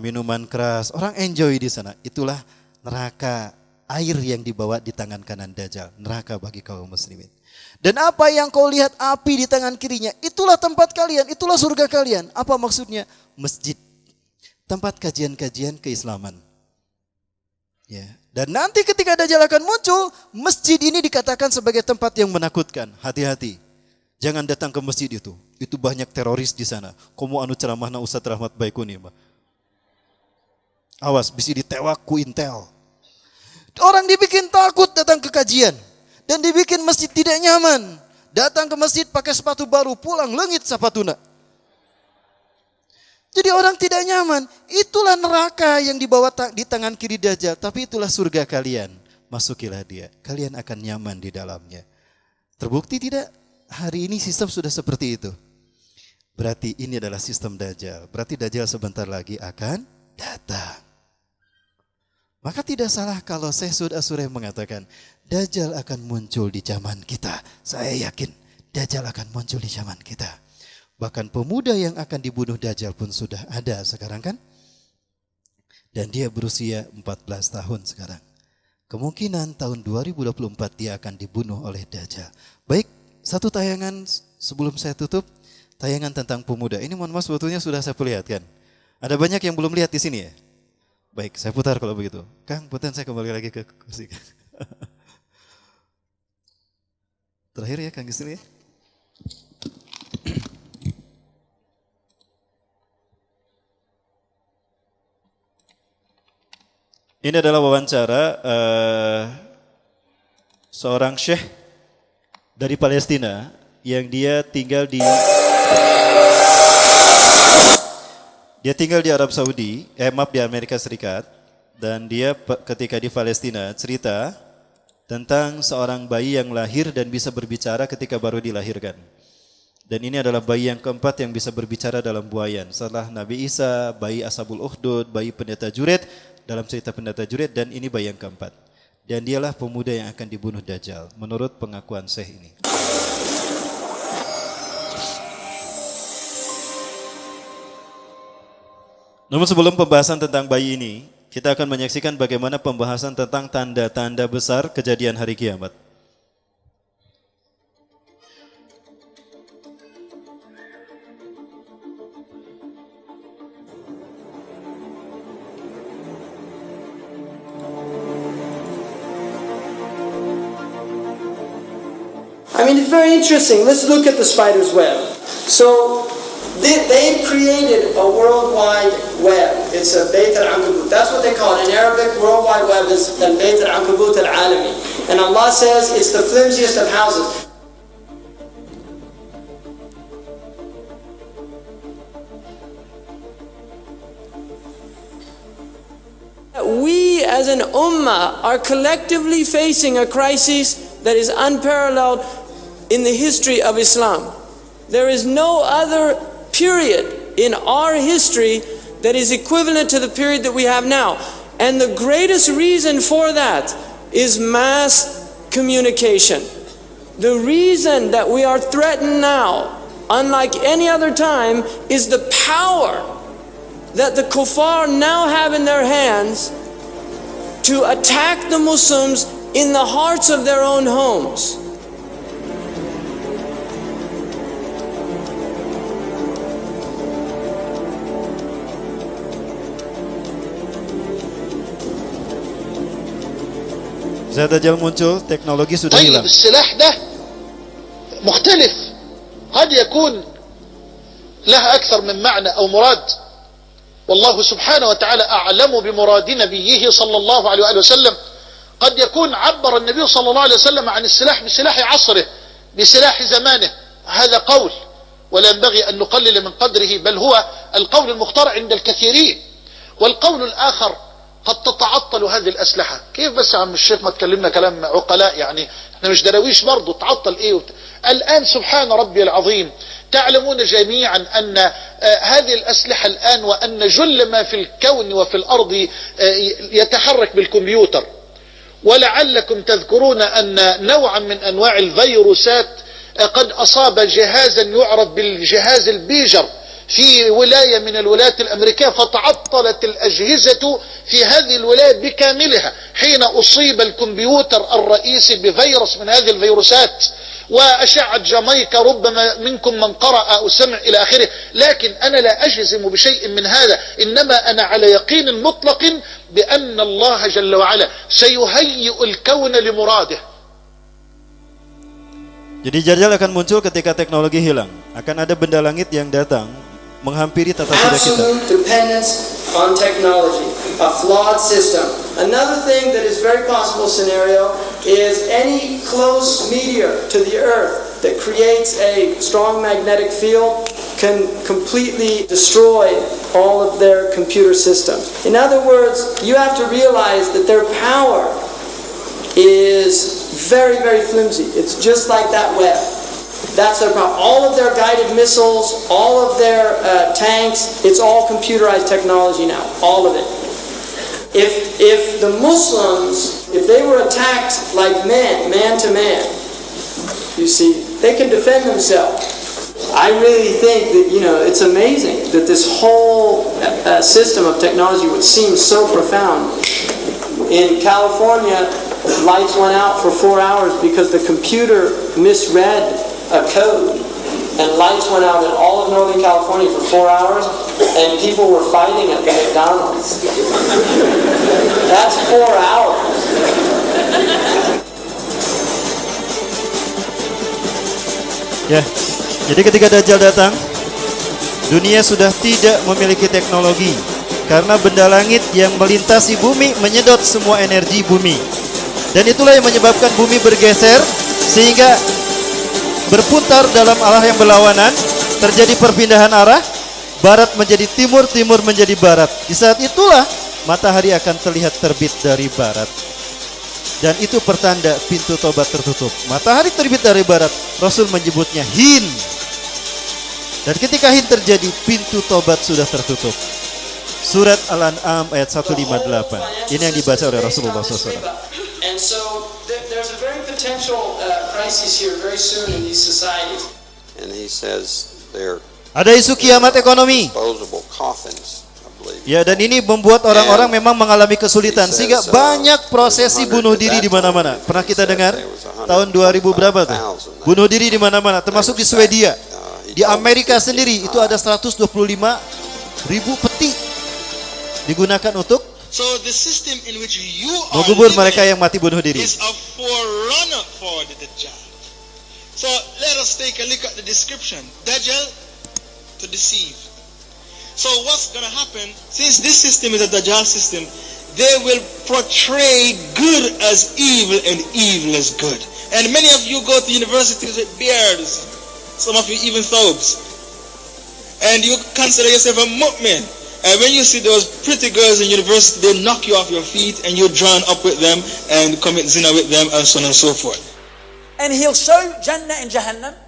minuman keras, orang enjoy di sana. Itulah neraka, air yang dibawa di tangan kanan Dajjal, neraka bagi kaum muslimin. Dan apa yang kau lihat api di tangan kirinya, itulah tempat kalian, itulah surga kalian. Apa maksudnya? Masjid, tempat kajian-kajian keislaman. Ya. Dan nanti ketika Dajjal akan muncul, masjid ini dikatakan sebagai tempat yang menakutkan. Hati-hati, jangan datang ke masjid itu. Itu banyak teroris di sana. Komo anu ceramah na Ustadz Rahmat Baikuni, Mbak. Awas, bisa ditewak ku intel. Orang dibikin takut datang ke kajian. Dan dibikin masjid tidak nyaman. Datang ke masjid pakai sepatu baru, pulang lengit sepatuna. Jadi orang tidak nyaman. Itulah neraka yang dibawa di tangan kiri Dajjal. Tapi itulah surga kalian. Masukilah dia. Kalian akan nyaman di dalamnya. Terbukti tidak? Hari ini sistem sudah seperti itu. Berarti ini adalah sistem Dajjal. Berarti Dajjal sebentar lagi akan datang. Maka tidak salah kalau Syekh Sud As-Sureh mengatakan Dajjal akan muncul di zaman kita. Saya yakin Dajjal akan muncul di zaman kita. Bahkan pemuda yang akan dibunuh Dajjal pun sudah ada sekarang kan. Dan dia berusia 14 tahun sekarang. Kemungkinan tahun 2024 dia akan dibunuh oleh Dajjal. Baik, satu tayangan sebelum saya tutup. Tayangan tentang pemuda. Ini mohon maaf sebetulnya sudah saya perlihatkan. Ada banyak yang belum lihat di sini ya. Baik, saya putar kalau begitu. Kang, punten saya kembali lagi ke kursi. Terakhir ya Kang Gisri ya. Ini adalah wawancara seorang syekh dari Palestina yang dia tinggal di Arab Saudi, di Amerika Serikat, dan dia ketika di Palestina cerita tentang seorang bayi yang lahir dan bisa berbicara ketika baru dilahirkan. Dan ini adalah bayi yang keempat yang bisa berbicara dalam buayan. Setelah Nabi Isa, bayi Ashabul Ukhdud, bayi pendeta Jurid, dalam cerita pendeta Jurid, dan ini bayi yang keempat. Dan dialah pemuda yang akan dibunuh Dajjal, menurut pengakuan Syekh ini. Namun sebelum pembahasan tentang bayi ini, kita akan menyaksikan bagaimana pembahasan tentang tanda-tanda besar kejadian hari kiamat. I mean, it's very interesting. Let's look at the spider's web. So, they've created a worldwide web. It's a Bayt al-Ankabut. That's what they call it. In Arabic, worldwide web is al-Bayt al-Ankabut al-Alami. And Allah says it's the flimsiest of houses. We as an ummah are collectively facing a crisis that is unparalleled in the history of Islam. There is no other period in our history that is equivalent to the period that we have now. And the greatest reason for that is mass communication. The reason that we are threatened now, unlike any other time, is the power that the kuffar now have in their hands to attack the Muslims in the hearts of their own homes. Saat Dajjal muncul, teknologi sudah hilang. السلاح ده مختلف قد يكون له أكثر من معنى أو مراد والله سبحانه وتعالى أعلم بمراد نبيه صلى الله عليه وآله وسلم قد يكون عبر النبي صلى الله عليه وسلم عن السلاح بسلاح عصره بسلاح زمانه هذا قول ولا ينبغي أن نقلل من قدره بل هو القول المختار عند الكثيرين والقول الآخر قد تتعطل هذه الأسلحة. كيف بس يا عم الشيخ ما تكلمنا كلام عقلاء؟ يعني احنا مش دراويش برضه، تعطل ايه الآن سبحان ربي العظيم، تعلمون جميعا أن هذه الأسلحة الآن وأن جل ما في الكون وفي الأرض يتحرك بالكمبيوتر. ولعلكم تذكرون أن نوعا من أنواع الفيروسات قد أصاب جهازا يعرف بالجهاز البيجر في ولاية من الولايات الأمريكية، فتعطلت الأجهزة في هذه الولاية بكاملها حين أصيب الكمبيوتر الرئيسي بفيروس من هذه الفيروسات. وأشعة جامايكا ربما منكم من قرأ أو سمع إلى آخره، لكن أنا لا أجزم بشيء من هذا، إنما أنا على يقين مطلق بأن الله جل وعلا سيهيئ الكون لمراده. Jadi Dajjal akan muncul ketika teknologi hilang. Akan ada benda langit yang datang menghampiri tata surya kita. Absolute dependence on technology, a flawed system. Another thing that is very possible scenario is any close meteor to the Earth that creates a strong magnetic field can completely destroy all of their computer systems. In other words, you have to realize that their power is very, very flimsy. It's just like that web. That's their problem. All of their guided missiles, all of their tanks, it's all computerized technology now. All of it. If the Muslims, if they were attacked like man to man, you see, they can defend themselves. I really think that, it's amazing that this whole system of technology would seem so profound. In California, lights went out for 4 hours because the computer misread a code, and lights went out in all of Northern California for 4 hours, and people were fighting at the McDonald's. That's 4 hours. Ya, jadi ketika Dajjal datang, dunia sudah tidak memiliki teknologi karena benda langit yang melintasi bumi menyedot semua energi bumi. Dan itulah yang menyebabkan bumi bergeser sehingga berputar dalam arah yang berlawanan, terjadi perpindahan arah, barat menjadi timur, timur menjadi barat. Di saat itulah matahari akan terlihat terbit dari barat. Dan itu pertanda pintu tobat tertutup. Matahari terbit dari barat, Rasul menyebutnya hin. Dan ketika hin terjadi, pintu tobat sudah tertutup. Surat Al-An'am ayat 158. Ini yang dibaca oleh Rasulullah SAW. And so there's a very potential crisis here very soon in these societies. And he says they're Ada isu kiamat ekonomi. disposable coffins, I believe. Ya, dan ini membuat orang-orang memang mengalami kesulitan sehingga banyak prosesi bunuh diri di mana-mana. Pernah kita dengar tahun 2000 berapa tuh? Bunuh diri di mana-mana, termasuk di Swedia. Di Amerika sendiri itu ada 125.000 peti digunakan untuk So the system in which you are mengubur living mereka yang mati bunuh diri. is a forerunner for the Dajjal. So let us take a look at the description. Dajjal to deceive. So what's going to happen? Since this system is a Dajjal system, they will portray good as evil and evil as good. And many of you go to universities with beards. Some of you even thobes. And you consider yourself a mu'min. And when you see those pretty girls in university, they knock you off your feet and you're drawn up with them and commit zina with them and so on and so forth. And he'll show Jannah and Jahannam.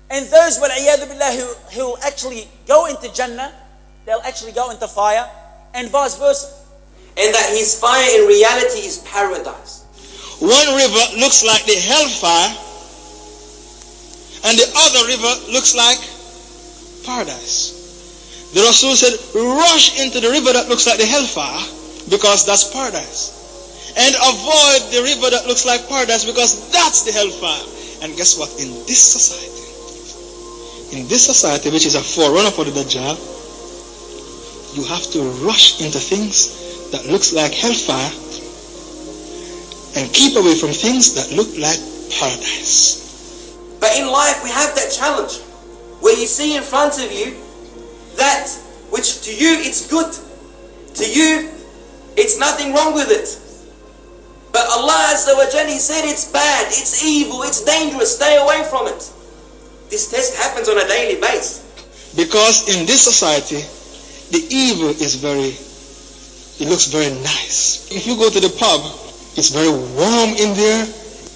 And those, wal-iyadhu billah, who actually go into Jannah, they'll actually go into fire, and vice versa. And that his fire in reality is paradise. One river looks like the hellfire, and the other river looks like paradise. The Rasul said, rush into the river that looks like the hellfire, because that's paradise. And avoid the river that looks like paradise, because that's the hellfire. And guess what? In this society, which is a forerunner for the Dajjal, you have to rush into things that looks like hellfire and keep away from things that look like paradise. But in life we have that challenge where you see in front of you that which to you it's good, to you it's nothing wrong with it. But Allah Azza wa Jalla, He said it's bad, it's evil, it's dangerous, stay away from it. This test happens on a daily basis. Because in this society, the evil is very It looks very nice. If you go to the pub, it's very warm in there.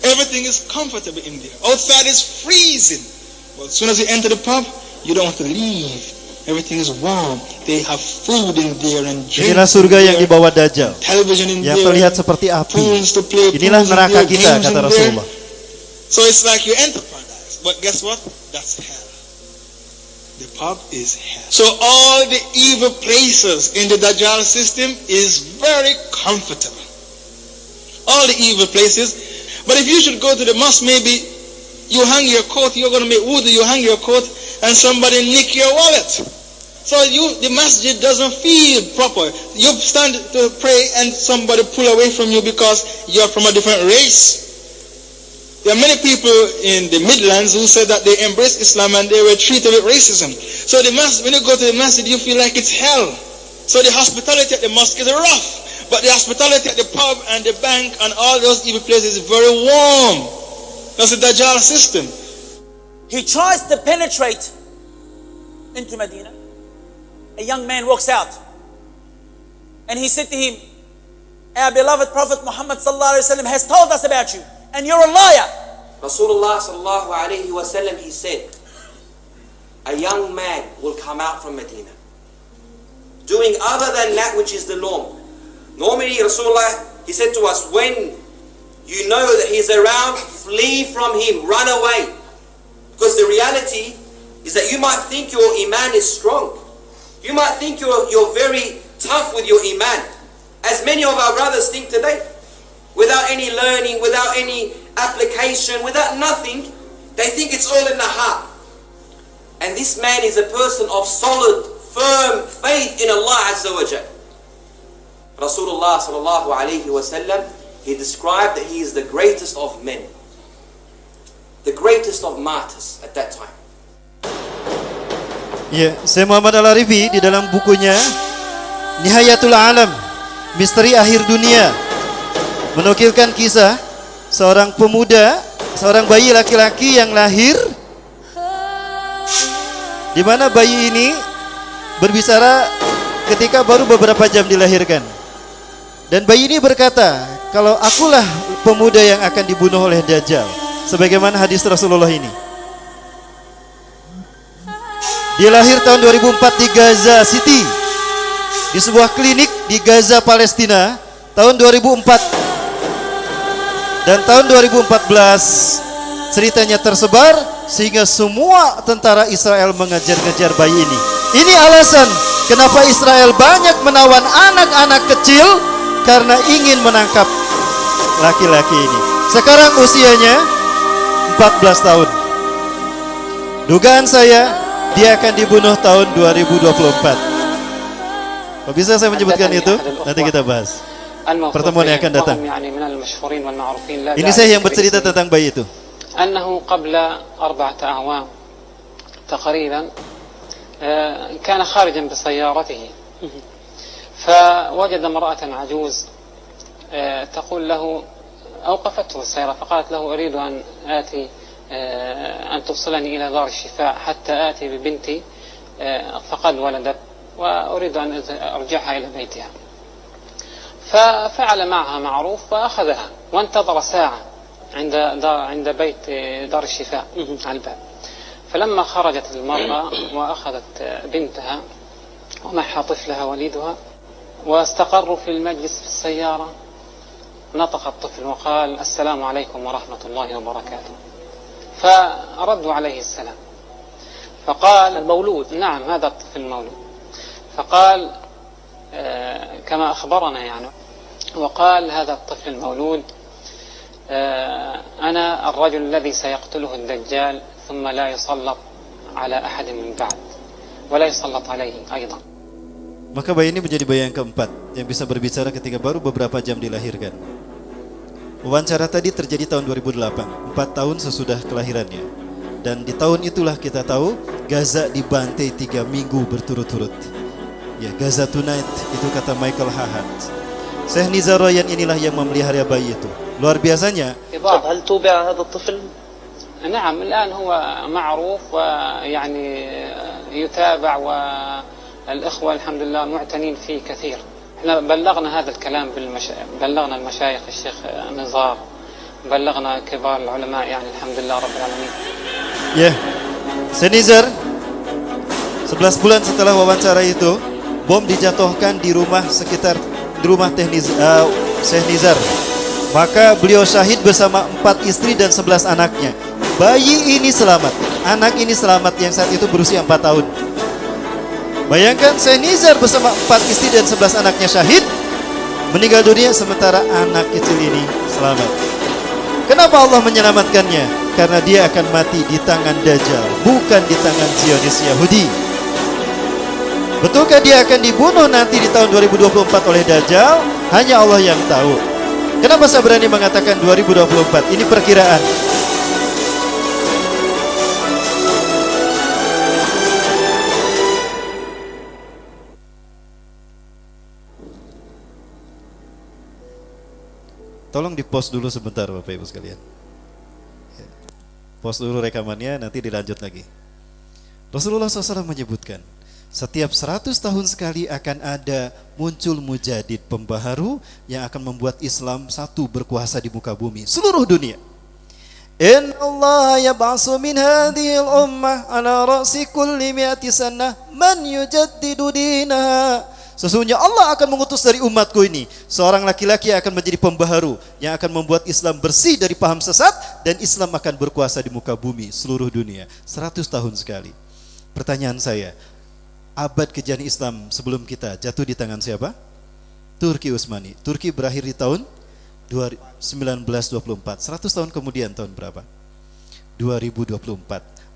Everything is comfortable in there. Outside is freezing. But as soon as you enter the pub, you don't want to leave. Everything is warm. They have food in there and drink. Inilah surga yang dibawa Dajjal, Television in yang there. terlihat seperti api. Pools to play. Inilah neraka kita, kata Rasulullah. So it's like you enter paradise. But guess what? That's hell. The pub is hell. So all the evil places in the Dajjal system is very comfortable. All the evil places. But if you should go to the mosque, maybe you hang your coat, you're going to make wudu, you hang your coat, and somebody nick your wallet. So the masjid doesn't feel proper. You stand to pray and somebody pull away from you because you're from a different race. There are many people in the Midlands who said that they embraced Islam and they were treated with racism. So when you go to the masjid, you feel like it's hell. So the hospitality at the mosque is rough. But the hospitality at the pub and the bank and all those evil places is very warm. That's the Dajjal system. He tries to penetrate into Medina. A young man walks out. And he said to him, our beloved Prophet Muhammad sallallahu alaihi wasallam has told us about you. And you're a liar. Rasulullah sallallahu alayhi wa sallam, he said, a young man will come out from Medina doing other than that which is the norm. Normally Rasulullah, he said to us, when you know that he's around, flee from him, run away. Because the reality is that you might think your iman is strong. You might think you're very tough with your iman, as many of our brothers think today. Without any learning, without any application, without nothing, they think it's all in the heart. And this man is a person of solid, firm faith in Allah Azza wa Jal. Rasulullah sallallahu alayhi wa sallam, he described that he is the greatest of men, the greatest of martyrs at that time. Ya, Syekh Muhammad Al-Arifi di dalam bukunya Nihayatul Alam, Misteri Akhir Dunia, menukilkan kisah seorang pemuda, seorang bayi laki-laki yang lahir, di mana bayi ini berbicara ketika baru beberapa jam dilahirkan. Dan bayi ini berkata, kalau akulah pemuda yang akan dibunuh oleh Dajjal, sebagaimana hadis Rasulullah ini. Dia lahir tahun 2004 di Gaza City, di sebuah klinik di Gaza, Palestina, tahun 2004. Dan tahun 2014 ceritanya tersebar sehingga semua tentara Israel mengejar-ngejar bayi ini. Ini alasan kenapa Israel banyak menawan anak-anak kecil, karena ingin menangkap laki-laki ini. Sekarang usianya 14 tahun. Dugaan saya dia akan dibunuh tahun 2024. Kalau bisa saya menyebutkan itu, nanti kita bahas pertemuan yang akan datang. Ini saya yang bercerita tentang bayi itu. أنه قبل 4 أعوام تقريبا كان خارجا بسيارته فوجد امرأة عجوز تقول له، أوقفته السيارة فقالت له أريد أن آتي أن توصلني إلى دار الشفاء حتى آتي ببنتي فقد ولدت وأريد أن أرجعها إلى بيتها. ففعل معها معروف فأخذها وانتظر ساعة عند بيت دار الشفاء على الباب. فلما خرجت المرأة وأخذت بنتها ومعها طفلها وليدها واستقروا في المجلس في السيارة، نطق الطفل وقال السلام عليكم ورحمة الله وبركاته. فردوا عليه السلام فقال المولود، نعم هذا الطفل المولود. فقال كما أخبرنا يعني، وقال هذا الطفل المولود أنا الرجل الذي سيقتله الدجال ثم لا يسلط على أحد من بعد ولا يسلط عليه أيضا. Maka bayi ini menjadi bayi yang keempat yang bisa berbicara ketika baru beberapa jam dilahirkan. Wawancara tadi terjadi tahun 2008, 4 tahun sesudah kelahirannya. Dan di tahun itulah kita tahu Gaza dibantai 3 minggu berturut-turut. Ya, Gaza Tonight, itu kata Michael Hahad. Syekh Nizar Rayyan inilah yang memelihara bayi itu. Luar biasanya. هل توبع هذا الطفل؟ نعم الآن هو معروف ويعني يتابع والإخوة الحمد لله معتنين فيه كثير احنا بلغنا هذا الكلام بلغنا المشايخ الشيخ نزار، بلغنا كبار العلماء يعني الحمد لله رب العالمين. Ya, Senizar 11 bulan setelah wawancara itu, bom dijatuhkan di rumah Syekh Nizar. Maka beliau syahid bersama 4 istri dan 11 anaknya. Bayi ini selamat, anak ini selamat yang saat itu berusia 4 tahun. Bayangkan Syekh Nizar bersama 4 istri dan 11 anaknya syahid, meninggal dunia sementara anak kecil ini selamat. Kenapa Allah menyelamatkannya? Karena dia akan mati di tangan Dajjal, bukan di tangan Zionis Yahudi. Betulkah dia akan dibunuh nanti di tahun 2024 oleh Dajjal? Hanya Allah yang tahu. Kenapa saya berani mengatakan 2024? Ini perkiraan. Tolong di-pause dulu sebentar Bapak Ibu sekalian. Pause dulu rekamannya, nanti dilanjut lagi. Rasulullah SAW menyebutkan, setiap 100 tahun sekali akan ada muncul mujadid pembaharu yang akan membuat Islam satu berkuasa di muka bumi seluruh dunia. Inna Allah yab'asu min hadhil ummah ala ra'si kulli mi'ati sanah man yujaddidu dinaha. Sesungguhnya Allah akan mengutus dari umatku ini seorang laki-laki yang akan menjadi pembaharu yang akan membuat Islam bersih dari paham sesat dan Islam akan berkuasa di muka bumi seluruh dunia 100 tahun sekali. Pertanyaan saya, abad kejayaan Islam sebelum kita jatuh di tangan siapa? Turki Utsmani. Turki berakhir di tahun 1924. 100 tahun kemudian tahun berapa? 2024.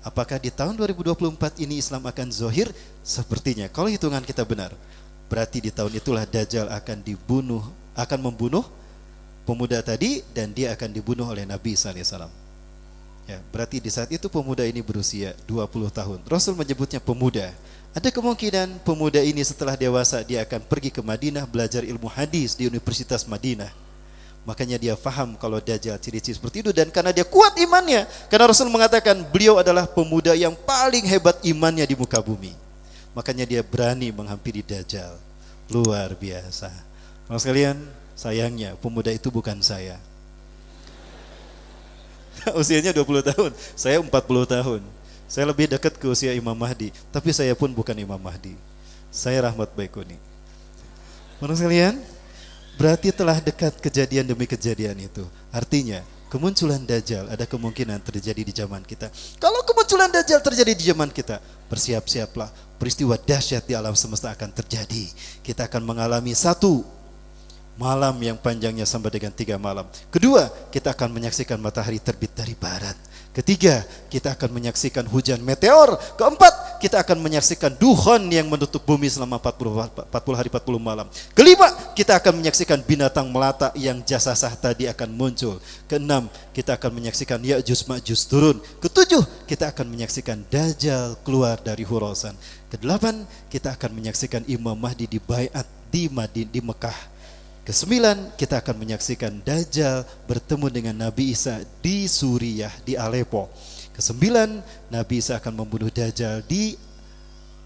Apakah di tahun 2024 ini Islam akan zohir? Sepertinya. Kalau hitungan kita benar, berarti di tahun itulah Dajjal akan membunuh pemuda tadi dan dia akan dibunuh oleh Nabi SAW. Ya, berarti di saat itu pemuda ini berusia 20 tahun. Rasul menyebutnya pemuda. Ada kemungkinan pemuda ini setelah dewasa dia akan pergi ke Madinah belajar ilmu hadis di Universitas Madinah. Makanya dia faham kalau Dajjal ciri-ciri seperti itu dan karena dia kuat imannya. Karena Rasul mengatakan beliau adalah pemuda yang paling hebat imannya di muka bumi. Makanya dia berani menghampiri Dajjal. Luar biasa. Mas sekalian, sayangnya pemuda itu bukan saya. Usianya 20 tahun, saya 40 tahun. Saya lebih dekat ke usia Imam Mahdi, tapi saya pun bukan Imam Mahdi. Saya Rahmat Baikuni. Mas sekalian, berarti telah dekat kejadian demi kejadian itu. Artinya, kemunculan Dajjal ada kemungkinan terjadi di zaman kita. Kalau kemunculan Dajjal terjadi di zaman kita, bersiap-siaplah, peristiwa dahsyat di alam semesta akan terjadi. Kita akan mengalami satu malam yang panjangnya sampai dengan 3 malam. Kedua, kita akan menyaksikan matahari terbit dari barat. Ketiga, kita akan menyaksikan hujan meteor. Keempat, kita akan menyaksikan duhon yang menutup bumi selama 40 hari 40 malam. Kelima, kita akan menyaksikan binatang melata yang jasasah tadi akan muncul. Keenam, kita akan menyaksikan Ya'juj Ma'juj turun. Ketujuh, kita akan menyaksikan Dajjal keluar dari Khurasan. Kedelapan, kita akan menyaksikan Imam Mahdi di Baiat di Mekah. Kesembilan, kita akan menyaksikan Dajjal bertemu dengan Nabi Isa di Suriah, di Aleppo. Kesembilan, Nabi Isa akan membunuh Dajjal di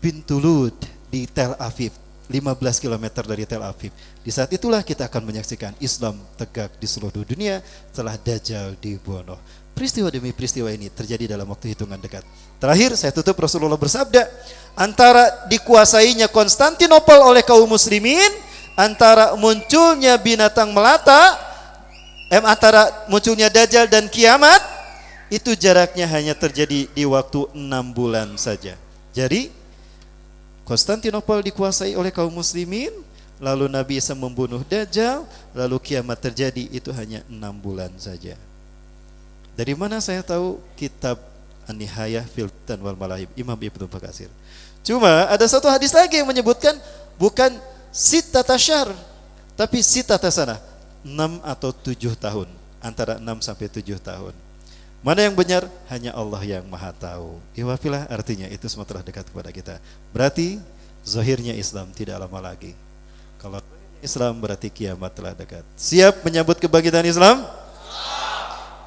Pintu Lud, di Tel Aviv, 15 km dari Tel Aviv. Di saat itulah kita akan menyaksikan Islam tegak di seluruh dunia setelah Dajjal dibunuh. Peristiwa demi peristiwa ini terjadi dalam waktu hitungan dekat. Terakhir saya tutup, Rasulullah bersabda, antara dikuasainya Konstantinopel oleh kaum muslimin, antara munculnya binatang melata, antara munculnya Dajjal dan kiamat, itu jaraknya hanya terjadi di waktu 6 bulan saja. Jadi Konstantinopel dikuasai oleh kaum muslimin, lalu Nabi Isa membunuh Dajjal, lalu kiamat terjadi, itu hanya 6 bulan saja. Dari mana saya tahu? Kitab An-Nihayah fil Fitan wal Malahib, Imam Ibnu Katsir. Cuma ada satu hadis lagi yang menyebutkan bukan Sittata syahr, tapi sittata sanah, 6 atau 7 tahun, antara 6 sampai 7 tahun. Mana yang benar? Hanya Allah yang maha tahu. Iwafilah artinya itu semua telah dekat kepada kita. Berarti zahirnya Islam tidak lama lagi. Kalau Islam berarti kiamat telah dekat. Siap menyambut kebangkitan Islam?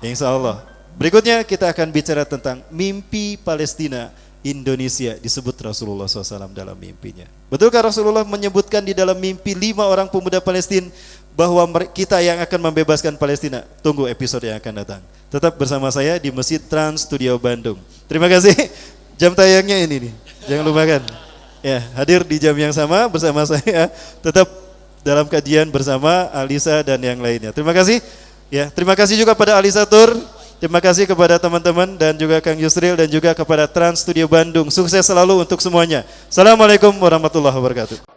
Insya Allah. Berikutnya kita akan bicara tentang mimpi Palestina Indonesia disebut Rasulullah SAW dalam mimpinya. Betulkah Rasulullah menyebutkan di dalam mimpi 5 orang pemuda Palestina bahwa kita yang akan membebaskan Palestina? Tunggu episode yang akan datang. Tetap bersama saya di Masjid Trans Studio Bandung. Terima kasih. Jam tayangnya ini nih, jangan lupakan. Ya, hadir di jam yang sama bersama saya. Tetap dalam kajian bersama Alisa dan yang lainnya. Terima kasih. Ya, terima kasih juga pada Alisa Tur. Terima kasih kepada teman-teman dan juga Kang Yusril dan juga kepada Trans Studio Bandung. Sukses selalu untuk semuanya. Assalamualaikum warahmatullahi wabarakatuh.